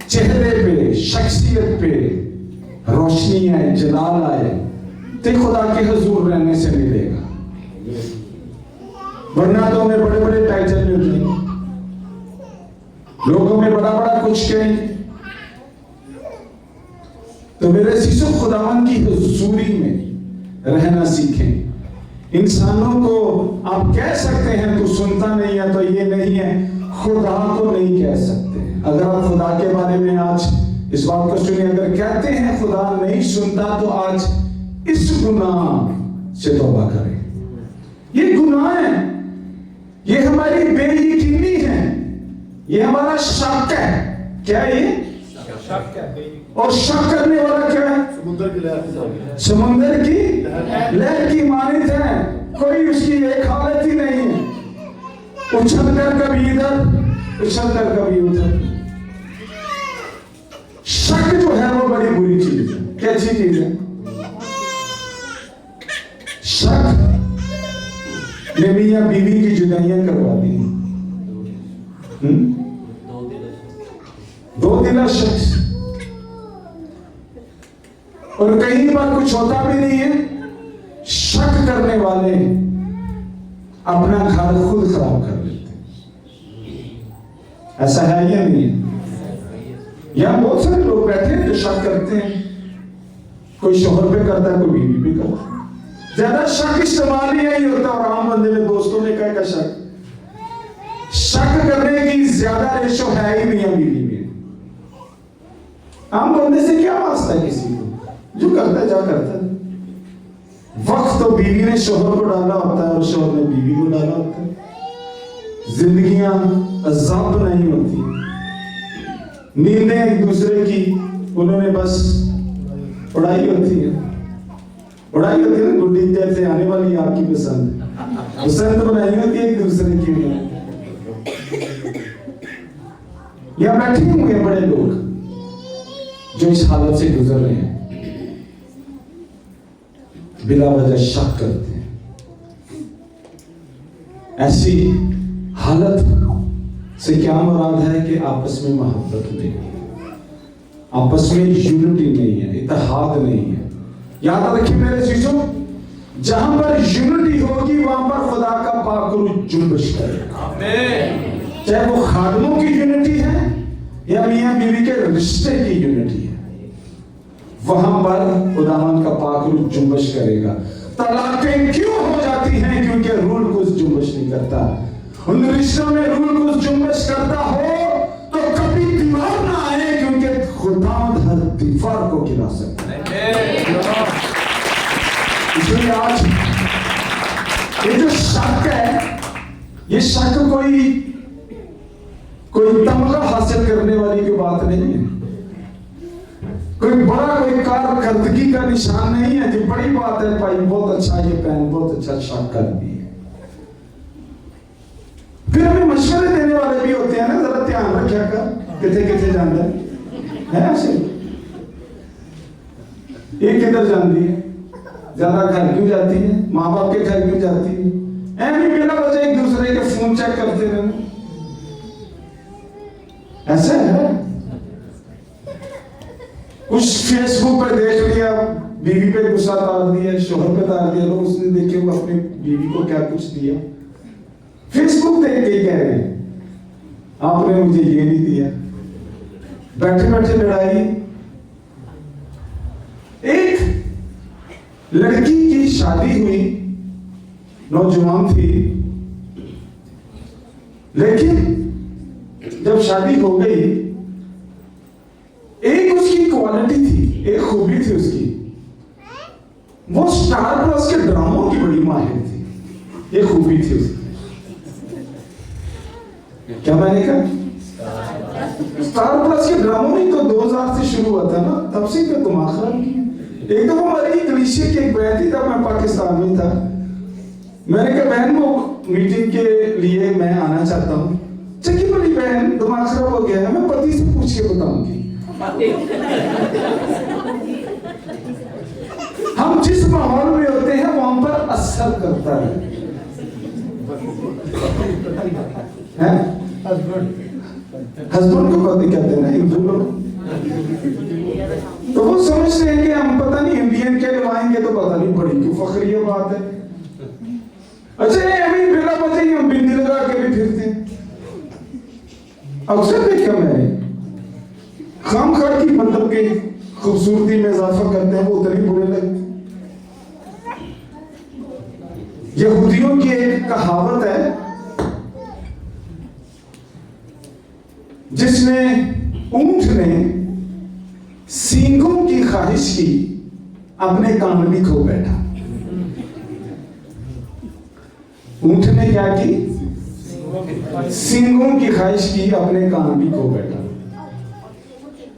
चेहरे पे, शख्सियत पे रोशनी आए, जलाल आए, तो खुदा के हुजूर रहने से मिलेगा, वरना तो हमें बड़े बड़े टाइटल मिल जाएंगे, लोगों में बड़ा बड़ा कुछ कहेंगे। तो मेरे शिशु खुदावन की हुजूरी में रहना सीखें। इंसानों को आप कह सकते हैं तू सुनता नहीं है, तो ये नहीं है, खुदा को नहीं कह सकते। अगर आप खुदा के बारे में आज इस बात को सुनिए, अगर कहते हैं खुदा नहीं सुनता, तो आज इस गुनाह से तौबा करें। ये गुनाह है, ये हमारी बेयकीनी है, ये हमारा शक है। क्या है ये? शक है। और शक करने वाला क्या है? समुद्र की लहर, समुद्र की लहर की मानित है। कोई उसकी एक हालत ही नहीं है, उछल कर कभी इधर, उछल कर कभी उधर। शक जो है वो बड़ी बुरी चीज है। कैसी चीज है? शक ने मियां बीवी की जुदाइयां करवा दी। दो दिला शख्स, और कहीं बार कुछ होता भी नहीं है। शक करने वाले अपना घर खुद खराब कर लेते। ऐसा है या नहीं है? यहां बहुत सारे लोग बैठे हैं जो शक करते हैं। कोई शोहर पे करता है, कोई बीवी पे करता है। ज्यादा शक इस्तेमाल ही नहीं होता, और आम बंदे में दोस्तों ने कहा का शक करने की ज्यादा रेशो है ही मियां बीवी में। आम बंदे से क्या वास्ता है किसी को, जो करता है जा करता है। वक्त तो बीवी ने शोहर को डाला होता है और शोहर ने बीवी को डाला होता है। जिंदगियां अज़ाब नहीं होती, नींदें एक दूसरे की उन्होंने बस उड़ाई होती है। उड़ाई होती है ना, गुड्डी जैसे आने वाली आपकी पसंद बनाई होती है एक दूसरे की। यहां बैठे हुए बड़े लोग जो इस हालत से गुजर रहे हैं, बिला वजह शक करते हैं। ऐसी हालत से क्या मुराद है कि आपस में मोहब्बत नहीं है, आपस में यूनिटी नहीं है, इत्तेहाद नहीं है। याद रखिए मेरे चीजों, जहां पर यूनिटी होगी वहां पर खुदा का पाकरू जुम्बिश करेगा। चाहे वो खादमों की यूनिटी है या मियां बीवी के रिश्ते की यूनिटी है, वहां पर खुदावन का पाकरू जुम्बिश करेगा। तलाकें क्यों हो जाती हैं? क्योंकि रूल कुछ जुम्बिश नहीं करता। उन रिश्तों में रूल कुछ जुम्बिश करता हो तो कभी दीवार ना आए, क्योंकि खुदावंद हर दीवार को गिरा सकता है। इसलिए आज ये जो शक है, ये शक कोई तमगा हासिल करने वाली की बात नहीं है, कोई बड़ा कोई कारकर्दगी का निशान नहीं है। जो बड़ी बात है भाई, बहुत अच्छा ये पहन, बहुत अच्छा शक कर दी है। फिर हमें मशवरे देने वाले भी होते हैं ना, जरा ध्यान रखा कर किथे किथे जाना है ऐसे, ये किधर जाती है, ज्यादा घर क्यों जाती है, माँ बाप के घर क्यों जाती है, ऐसे बिना वजह एक दूसरे के फोन चेक करते रहना। ऐसा है कुछ फेसबुक पर देख लिया, बीवी पे गुस्सा डाल दिया, शोहर पे डाल दिया, लोग उसने देखे वो अपनी बीवी को क्या कुछ दिया। फेसबुक देख के कह रहे हैं आपने मुझे ये नहीं दिया। बैठे बैठे लड़ाई। एक लड़की की शादी हुई, नौजवान थी, लेकिन जब शादी हो गई, एक उसकी क्वालिटी थी, एक खूबी थी उसकी, वो स्टार प्लस के ड्रामों की बड़ी माहिर थी। ये खूबी थी उसकी। क्या मैंने कहा? स्टार प्लस के ड्रामों नहीं तो 2000 से शुरू हुआ था ना, तब से तो दिमाग खराब किया। एक दफा हमारी क्लिशे की एक बहन थी, तब मैं पाकिस्तान में था। मैंने कहा बहन वो मीटिंग के लिए मैं आना चाहता हूँ। चकी बड़ी बहन दिमाग खराब हो गया है, मैं पति से पूछ के बताऊंगी। हम जिस माहौल में होते हैं वहां पर असर करता है। हस्बैंड को पति कहते हैं ना हिंदू लोग, तो वो समझते हैं कि हम पता नहीं इंडियन क्या लगाएंगे तो पता नहीं बड़ी क्यों फखरी बात है। अच्छा अभी बिना वजह ही हम बिंदी लगा के भी फिरते हैं। अक्सर देखा मैंने खाम खाड़ की मतलब के खूबसूरती में इजाफा करते हैं, वो उतने बुरे लगते। यहूदियों की एक कहावत है जिसमें ऊंट ने सींगों की ख्वाहिश की, अपने कान भी खो बैठा। ऊंट ने क्या की? सींगों की ख्वाहिश की, अपने कान भी खो बैठा।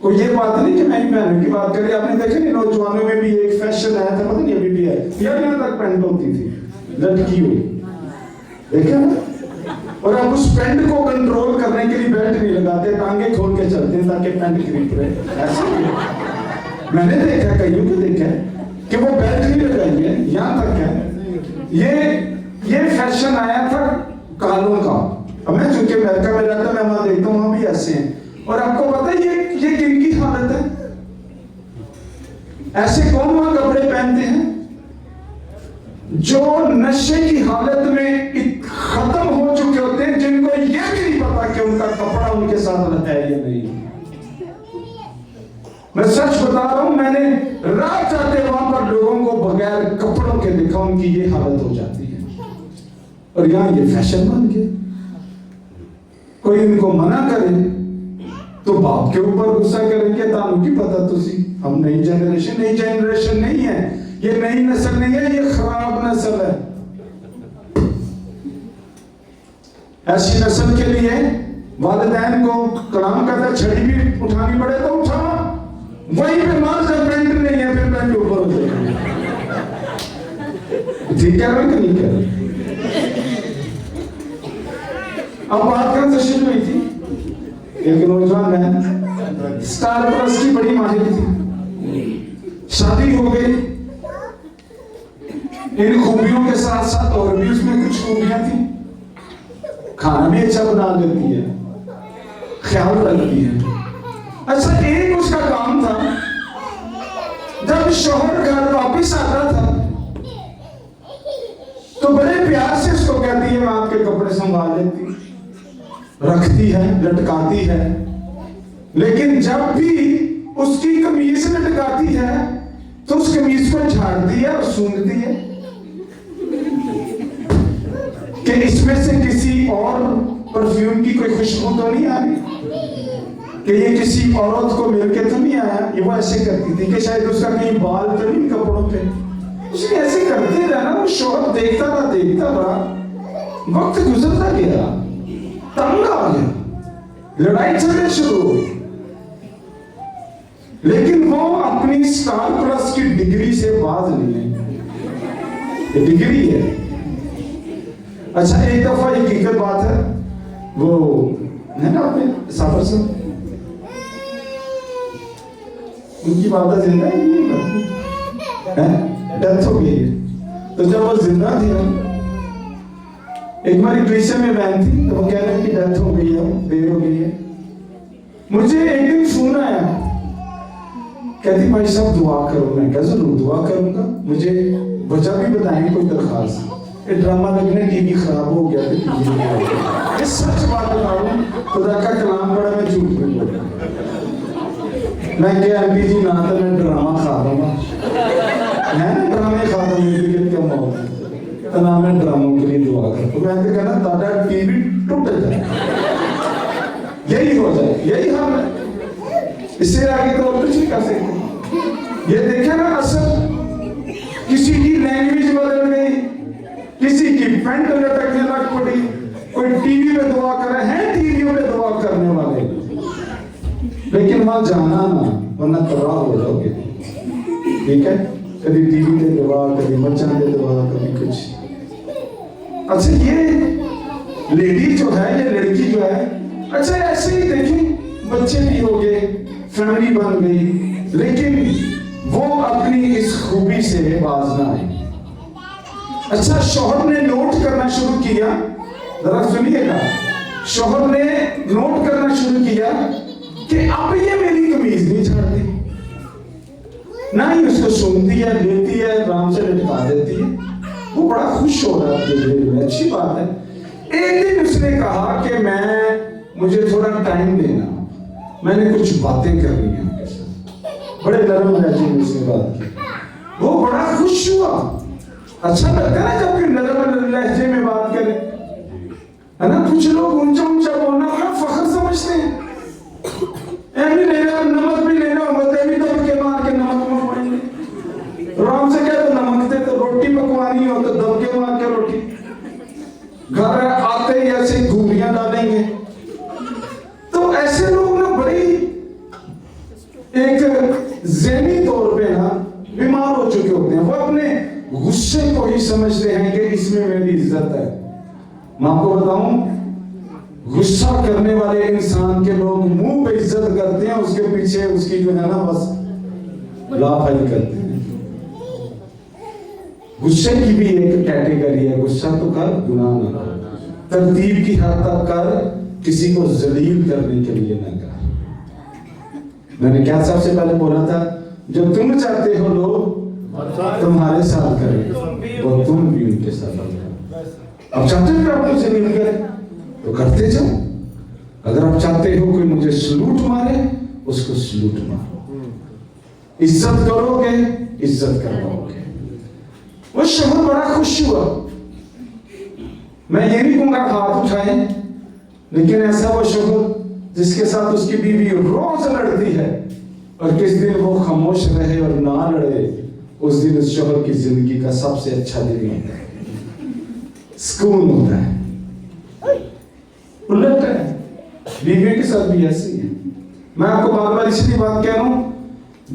कोई ये बात नहीं कि मैं पहनने की बात करी। आपने देखा नहीं नौजवानों में भी एक फैशन आया था, पता नहीं अभी भी है, यहाँ तक पैंट होती थी लटकी हुई, देखा ना? और अब उस पैंट को कंट्रोल करने के लिए बेल्ट नहीं लगाते, टांगे खोल के चलते हैं ताकि पैंट ग्रिप रहे। ऐसे मैंने देखा, कईयों को देखा कि वो बेल्ट नहीं लगाएंगे, यहाँ तक है। ये फैशन आया था कालों का। अब मैं चूंकि अमेरिका में रहता, मैं वहां देखता हूं, वहां भी ऐसे हैं। और आपको पता है ये किनकी हालत है? ऐसे कौन वहां कपड़े पहनते हैं जो नशे की हालत में खत्म हो चुके होते हैं, जिनको ये भी नहीं पता कि उनका कपड़ा उनके साथ रहता है या नहीं। मैं सच बता रहा हूं, मैंने रात जाते वहां पर लोगों को बगैर कपड़ों के देखा, उनकी ये हालत हो जाती है। और यहां ये फैशन बन गया। कोई इनको मना करे तो बाप के ऊपर गुस्सा करेंगे, तानू की पता तुसी हम नई जनरेशन नहीं है, ये नई नस्ल नहीं है, ये खराब नस्ल है। ऐसी नस्ल के लिए वालिदैन को कलाम कहता, छड़ी भी उठानी पड़े तो उठा, वहीं पे मार, जब पेंट नहीं है फिर पेंट ऊपर हो जाएगी। ठीक कह रहे कि नहीं कह रहे? अब बात करें से शुरू हुई थी, एक नौजवान बहन स्टार प्लस की बड़ी माहिर थी, शादी हो गई। इन खूबियों के साथ साथ और भी उसमें कुछ खूबियां थी। खाना भी अच्छा बना लेती है, ख्याल रखती है। अच्छा एक उसका काम था, जब शौहर घर वापिस आता था तो बड़े प्यार से उसको कहती है, मैं आपके कपड़े संभाल लेती, रखती है, लटकाती है। लेकिन जब भी उसकी कमीज लटकाती है तो उस कमीज को झाड़ती है और सूंघती है कि इसमें से किसी और परफ्यूम की कोई खुशबू तो नहीं आ रही, कि ये किसी औरत को मिलके तो नहीं आया। ये वो ऐसे करती थी कि शायद उसका कहीं बाल तो नहीं कपड़ों पे। उसने ऐसे करते रहना, वो शौहर देखता रहा, वक्त गुजरता गया, तंग आ गया, लड़ाई झगड़े शुरू हो गई। लेकिन वो अपनी स्टार प्लस की डिग्री से बाज नहीं है, ये डिग्री है। अच्छा एक दफा एक हकीकत बात है, वो है ना अपने साफर से, उनकी बात जिंदा है, डेथ हो गई है। तो जब वो जिंदा थी ना, एक बार क्रिश्चियन में बहन थी, तो वो कह रहे कि डेथ हो गई है, देर हो गई है। मुझे एक दिन फोन आया, कहती भाई साहब दुआ करो। मैं कहा जरूर दुआ करूंगा, मुझे वजह भी बताएंगे, कोई दरखास्त। ये ड्रामा लगने टीवी खराब हो गया, इस सच बात बताऊं, खुदा का कलाम पढ़ा, मैं झूठ नहीं बोलता। मैं क्या एमपी जी ना तो मैं ड्रामा खा दूंगा, है ना, ड्रामे खा दूंगी, लेकिन क्या मौत तो ना मैं ड्रामों के लिए दुआ कर। तो मैं कहना दादा टीवी टूट जाए, यही हो जाए, यही हम है, इससे आगे तो और कुछ नहीं कर सकते। ये देखे ना, असल किसी की लैंग्वेज बदल गई, किसी की पैंट लटकने लग पड़ी, कोई टीवी में दुआ कर रहे हैं, टीवियों में दुआ करने वाले, लेकिन वहां जाना ना, वरना तबाह हो जाओगे। ठीक है, कभी टीवी पे दुआ, कभी मचान पे दुआ, कभी कुछ। अच्छा ये लेडी जो है, ये लड़की जो है, अच्छा ऐसे ही देखें बच्चे भी हो गए, फैमिली बन गई, लेकिन वो अपनी इस खूबी से बाज ना आई। अच्छा शौहर ने नोट करना शुरू किया, जरा सुनिएगा, शौहर ने नोट करना शुरू किया कि अब ये मेरी कमीज नहीं छाड़ती, ना ही उसको सुनती है, लेती है, आराम से लटका देती है। वो बड़ा खुश हो रहा है, अच्छी बात है। एक दिन उसने कहा कि मुझे थोड़ा टाइम देना, मैंने कुछ बातें करनी है आपके साथ। बड़े नरम लहजे में उसने बात की, वो बड़ा खुश हुआ। अच्छा लगता है जब कोई नरम लहजे में बात करे, है ना। कुछ लोग ऊंचा ऊंचा बोलना बड़ा फख्र समझते हैं, भी लेना, नमक भी लेना, मत भी दबके मार के नमक मंगवाएंगे। आराम से कह दो नमक दे, तो रोटी पकवानी हो तो दबके मार के रोटी, घर आते ही ऐसे घूमियां डालेंगे। तो ऐसे लोग ना बड़ी एक ज़हनी तौर पे ना बीमार हो चुके होते हैं। वो अपने गुस्से को ही समझते हैं कि इसमें मेरी इज्जत है। मैं आपको बताऊं, गुस्सा करने वाले इंसान के लोग मुंह पे इज्जत करते हैं, उसके पीछे उसकी जो है ना बस लापरवाही करते हैं। गुस्से की भी एक कैटेगरी है, गुस्सा तो कर, गुनाह ना कर, तरतीब की हद तक कर, किसी को जलील करने के लिए ना कर। मैंने क्या सबसे पहले बोला था, जो तुम चाहते हो लोग तुम्हारे साथ करें, वो तुम भी उनके साथ करो। अब चाहते हो आप मुझे जलील करें तो करते जाओ। अगर आप चाहते हो कोई मुझे सलूट मारे, उसको सलूट मारो। इज्जत करोगे, इज्जत करवाओगे। वो शौहर बड़ा खुश हुआ। मैं ये नहीं कहूंगा हाथ उठाए, लेकिन ऐसा वो शौहर जिसके साथ उसकी बीवी रोज लड़ती है, और किस दिन वो खामोश रहे और ना लड़े, उस दिन उस शौहर की जिंदगी का सबसे अच्छा दिन होता है, सुकून होता है। उलट है, बीवियों के साथ भी ऐसी है। मैं आपको बार बार इसलिए बात कह रहा हूं,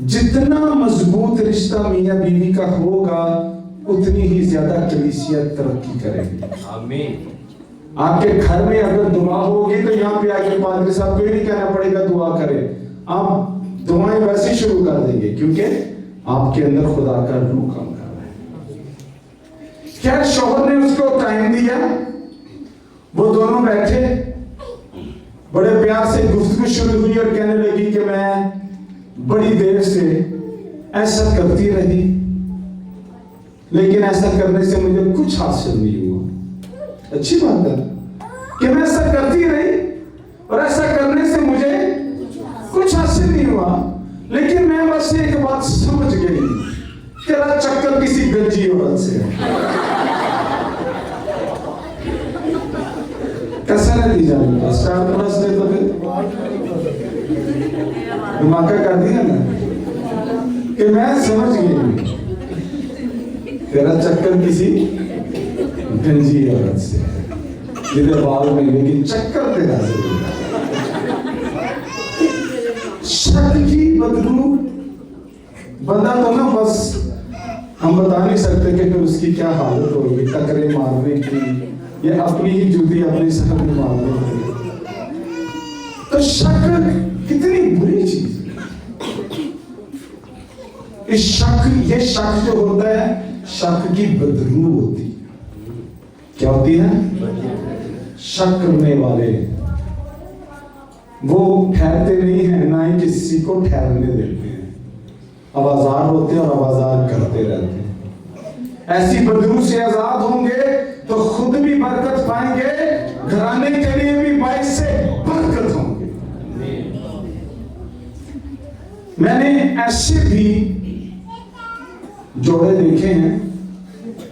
जितना मजबूत रिश्ता मियां बीवी का होगा, उतनी ही ज्यादा कलीसिया तरक्की करेगी। आमीन। आपके घर में अगर दुआ होगी तो यहाँ पे आके पादरी साहब को ही नहीं कहना पड़ेगा दुआ करें, आप दुआएं वैसे शुरू कर देंगे, क्योंकि आपके अंदर खुदा का रूह काम कर रहा है। खैर शौहर ने उसको टाइम दिया, वो दोनों बैठे, बड़े प्यार से गुफ्तगू शुरू हुई और कहने लगी कि मैं बड़ी देर से ऐसा करती रही, लेकिन ऐसा करने से मुझे कुछ हासिल नहीं हुआ। अच्छी बात है कि मैं ऐसा करती रही और ऐसा करने से मुझे कुछ हासिल नहीं हुआ, लेकिन मैं बस एक बात समझ गई, तेरा चक्कर किसी गंजी औरत से है। कैसा नतीजा मिला? स्टार प्लस दे तो फिर धमाका कर दिया ना कि मैं समझ गई तेरा चक्कर किसी गंजी औरत से है, जिधर बाल में, लेकिन चक्कर तेरा से। शक की बदबू, बंदा तो ना बस हम बता नहीं सकते कि फिर उसकी क्या हालत होगी, टकरे मारने की या अपनी ही जूती अपने सर में मारने की। तो शक कितनी बुरी चीज है। इस ये शक जो होता है, शक की बदबू होती है। क्या होती है? शक करने वाले वो ठहरते नहीं है, ना ही किसी को ठहरने देते हैं, आवाजार होते हैं और आवाजार करते रहते हैं। ऐसी बदबू से आजाद होंगे तो खुद भी बरकत पाएंगे, घराने के लिए भी बाइक से बरकत होंगे। मैंने ऐसे भी जोड़े देखे हैं।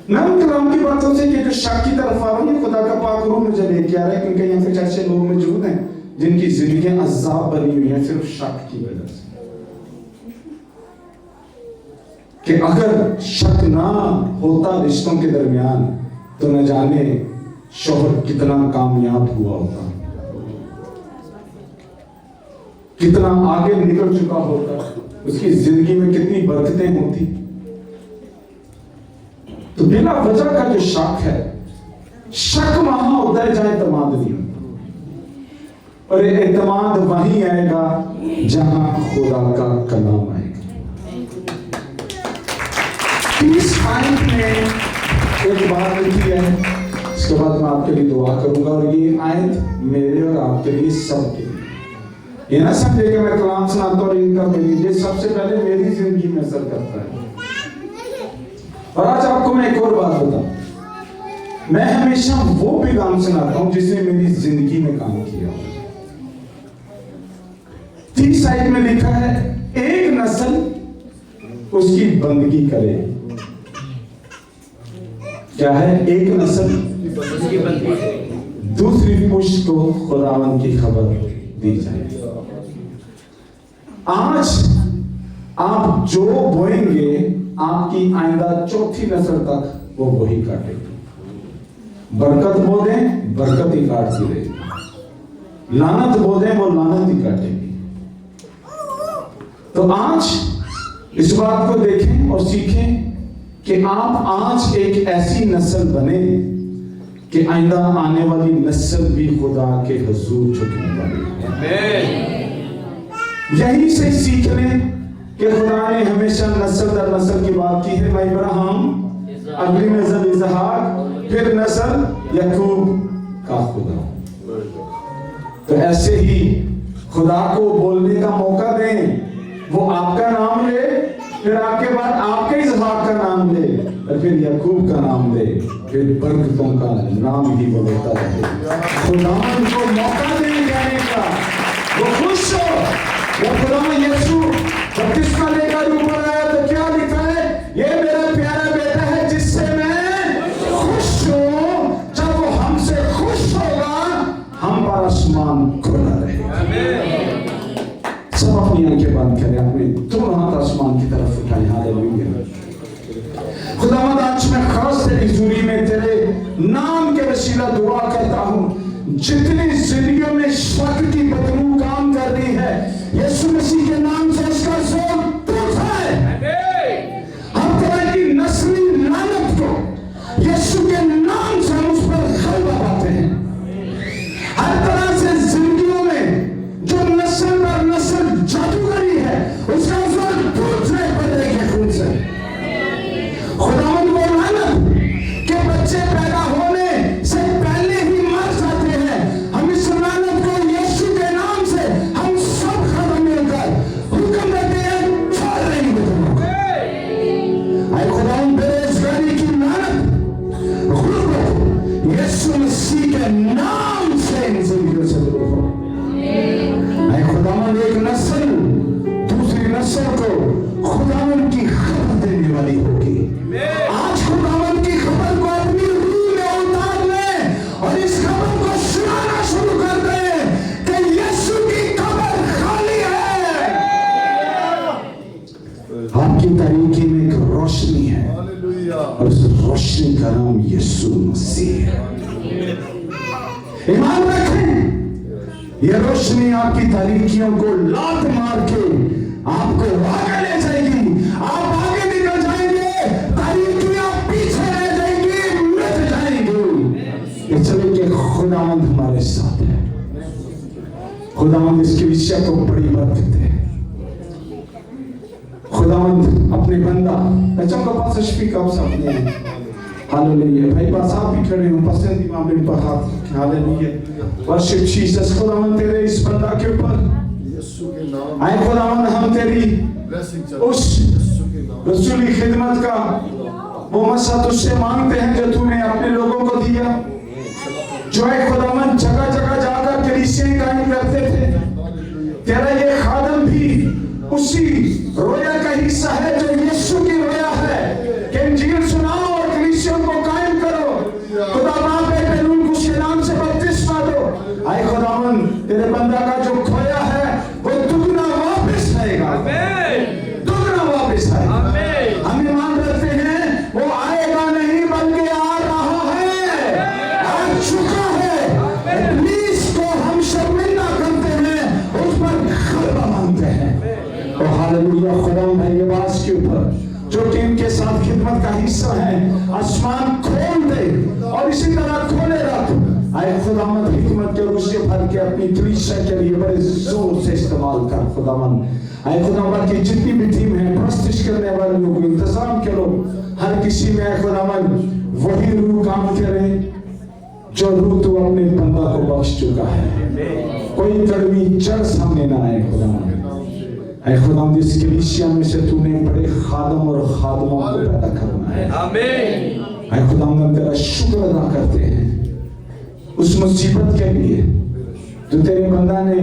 मैं उन कलाम की बातों से कि जो शक की तरफ आ रहा हूं, खुदा का पाक रूह मुझे लेके आ रहा है, क्योंकि यहाँ कुछ ऐसे लोग मौजूद हैं जिनकी जिंदगी अज़ाब बनी हुई है सिर्फ शक की वजह से, कि अगर शक ना होता रिश्तों के दरमियान तो न जाने शौहर कितना कामयाब हुआ होता, कितना आगे निकल चुका होता, उसकी जिंदगी में कितनी बरकतें होती। तो बिना वजह का जो शक है शक वहां होता है जहां एतमाद नहीं, और एतमाद वहीं आएगा जहां खुदा का कलाम आएगा। 30 आयत में एक बात लिखी है, इसके बाद मैं आपके लिए दुआ करूंगा, और ये आयत मेरे और आपके लिए सबके लिए, ये ना समझे कि मैं कलाम सुनाता और इनका मेरी, ये सबसे पहले मेरी जिंदगी में असर करता है। और आज आपको मैं एक और बात बताऊं, मैं हमेशा वो पैगाम सुनाता हूं जिसने मेरी जिंदगी में काम किया। 30 आयत में लिखा है, एक नस्ल उसकी बंदगी करे। क्या है? एक नस्ल उसकी बंदगी करे, दूसरी पुश्त को खुदावंद की खबर दी जाए। आज आप जो बोएंगे, आपकी आइंदा चौथी नस्ल तक वो वही काटेगी। बरकत बो दें, बरकत ही काटती रहेगी, लानत बो दें, वो लानत ही काटेगी। तो आज इस बात को देखें और सीखें कि आप आज एक ऐसी नस्ल बने कि आइंदा आने वाली नस्ल भी खुदा के हुजूर झुकने वाली है। यही से सीख लें कि खुदा ने हमेशा नस्ल दर नस्ल की बात की है। इब्राहिम, अगली नस्ल इसहाक, फिर नस्ल याकूब का खुदा। तो ऐसे ही खुदा को बोलने का मौका दें, वो आपका नाम ले, फिर आपके बाद आपके इसहाक का नाम ले, और फिर याकूब का नाम ले, फिर बरकतों का नाम ही वो लेता रहे। खुदा को मौका देने जाने का, वो खुश हो। वो खुदा यीशु बपतिस्मा लेकर ऊपर आया तो क्या लिखा है? ये मेरा प्यारा बेटा है जिससे मैं खुश हूं। जब वो हमसे खुश होगा, हम पर आसमान खुला रहेगा। सब अपनी आंखें बंद करें, अपने दोनों हाथ आसमान की तरफ उठाएं। हालेलुया। खुदावंद, आज मैं खास तेरी हुजूरी में तेरे नाम के वसीला दुआ करता हूं, जितनी जिंदगियों में शक की बदबू काम कर रही है, यीशु मसीह के नाम से उसका जोर टूट है। हम तरह की नस्ली लानत को यीशु के नाम से हम उस पर गलबा पाते हैं। हर तरह से जिंदगियों में जो नस्ल पर नस्ल जादूगरी है, उसका जोर टूटने पर देखे खून से। खुदावंद, वो लानत के बच्चे पैदा होने से पहले ही मर जाते हैं, हम इस लानत को यीशु के नाम से हम सब खत्म मिलकर हुक्म देते हैं, छोड़ नहीं बदलो। आए खुदावंद, बेरोजगारी की लानत यीशु मसीह के नाम से इन जिंदगियों से दूर हो। आए खुदावंद, एक नस्ल दूसरी नस्ल को खुदावंद की खबर देने वाली होगी। आज खुदावंद की खबर को अपनी रूह में उतार ले और इस खबर को सुनाना शुरू कर दे कि यीशु की खबर खाली है। आपकी तारीकी में एक रोशनी है, और उस रोशनी का नाम यीशु मसीह है। ईमान रखें, यह रोशनी आपकी तारीकियों को लात मार के आपको आगे ले जाएगी। आप आगे निकल जाएंगे, तारीकियां पीछे रह जाएंगी, मिट जाएंगी। इसलिए कि खुदावंद हमारे साथ है। खुदावंद इसके विषय को बड़ी बरकत है। खुदावंद अपने बंदा बच्चों का पास स्पीक अप सामने है। हालेलुया। भाई पास आप भी खड़े हो, पसंद मामले पर हाथ। हालेलुया। Worship Jesus. खुदावंद तेरे इस बंदा के ऊपर आए खुदावंद, हम तेरी उस रसूली खिदमत का वो मसा तुझसे मांगते हैं जो तूने अपने लोगों को दिया, जो है खुदावंद जगह जगह जाकर कलीसियाएं कायम करते थे। तेरा ये खादम भी उसी रोया का हिस्सा है जो यीशु की रोया है कि इंजील सुनाओ और कलीसियाओं को कायम करो। खुदा बाप बेटे रूह उसके नाम से बपतिस्मा दो। आए खुदावंद, तेरे बंदा का जो खोया है वो दुगना वापस आएगा, दुगना वापस आएगा। हम ईमान रखते हैं वो आएगा नहीं बल्कि आ रहा है, आ चुका है। इब्लीस को हम शर्मिंदा करते हैं, उस पर गलबा मांगते हैं। और हालेलुया। खुदावंद है ये बात के ऊपर जो टीम के साथ खिदमत का हिस्सा है, आसमान खोल दे और इसी तरह खोल के अपनी कलीसिया के लिए बड़े जोर से इस्तेमाल कर खुदावन। ऐ खुदावन की जितनी भी टीम है, प्रस्तुत करने वाले लोग, इंतजाम के लोग, हर किसी में ऐ खुदावन वही रूह काम करे जो रूह तू अपने बंदा को बख्श चुका है। कोई कड़वी जड़ सामने ना आए खुदावन। ऐ खुदावन इस कलीसिया में से तूने बड़े खादम और खादमों को पैदा करना है। आमीन। ऐ खुदावन तेरा शुक्र अदा करते हैं उस मुसीबत के लिए जो तेरे बंदा ने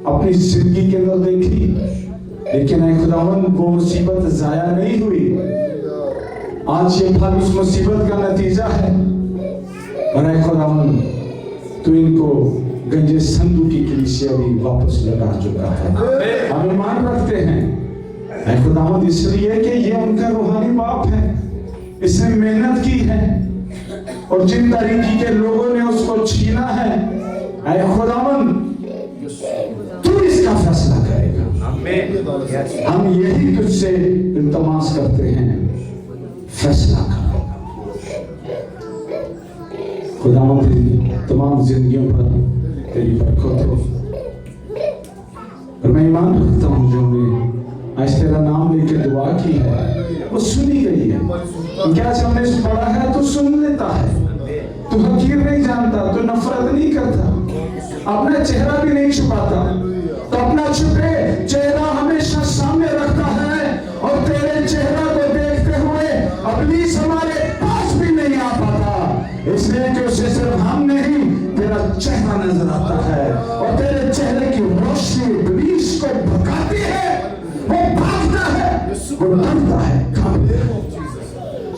अपनी जिंदगी के अंदर देखी, लेकिन ऐ खुदावन वो मुसीबत जाया नहीं हुई। आज ये फल उस मुसीबत का नतीजा है। और ऐ खुदावन तू इनको गंजे संधू की कलीसिया भी वापस लगा चुका है। हम ईमान रखते हैं ऐ खुदावन इसलिए कि ये उनका रूहानी बाप है, इसने मेहनत की है और जिन तरीके के लोगों ने उसको छीना है, ऐ खुदावन तू इसका फैसला करेगा। हम यही तुझसे इल्तमास करते हैं, फैसला करेगा खुदावन। तेरी तमाम जिंदगियों पर तेरी बरकत हो। और मैं ईमान रखता हूँ जो हमने आज तेरा नाम लेकर दुआ की है वो सुनी गई है। क्या हमने पढ़ा है तो सुन लेता है। तू हकीर नहीं जानता, तू नफरत नहीं करता, अपना चेहरा भी नहीं छुपाता, तो अपना छुपे चेहरा हमेशा सामने रखता है और तेरे चेहरा को देखते हुए इब्लीस हमारे पास भी नहीं आ पाता, इसलिए कि उसे सिर्फ हम नहीं तेरा चेहरा नजर आता है और तेरे चेहरे की रोशनी इब्लीस को भगाती है, वो भागता है, वो डरता है।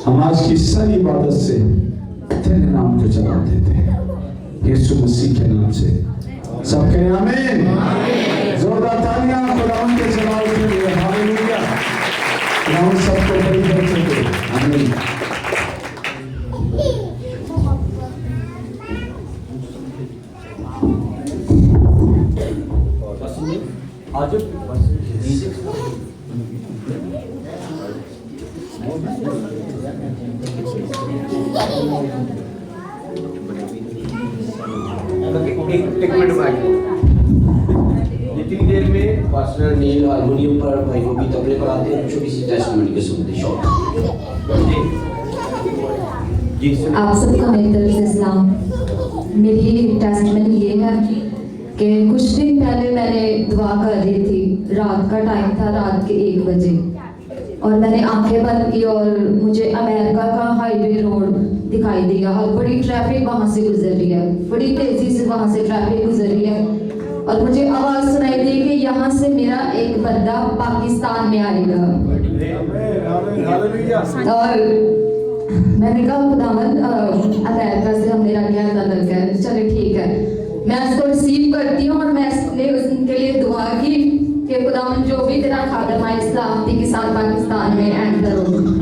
हम आज की सारी इबादत से तेरे नाम को चला देते हैं, यीशु मसीह के नाम से। सबके आमीन। जोरदार तालियां खुदावंद के जलाल के लिए। हालेलुया। खुदावंद सबको बड़ी बरकत दे। आमीन। आज एक मिनट में जितनी देर में पास्टर नील हारमोनियम पर, भाई वो भी तबले पर आते हैं, छोटी सी टेस्टमनी के सुनते शॉर्ट। आप सबका मेरी तरफ से सलाम। मेरी टेस्टमनी ये है कि कुछ दिन पहले मैंने दुआ कर रही थी, रात का टाइम था, रात के 1 बजे, और मैंने आंखें बंद की और मुझे अमेरिका का हाईवे रोड दिखाई दिया और बड़ी ट्रैफिक वहाँ से गुजर रही है, बड़ी तेजी से वहाँ से ट्रैफिक गुजर रही है और मुझे आवाज़ सुनाई दी कि यहाँ से मेरा एक बंदा पाकिस्तान में आएगा। और मैंने कहा खुदावंद अमेरिका से हम मेरा क्या ताल्लुक है, चलो ठीक है, मैं इसको रिसीव करती हूँ। और मैं उसके लिए दुआ की कि खुदावंद जो भी तेरा खादम है सलामती के साथ पाकिस्तान में एंटर हो।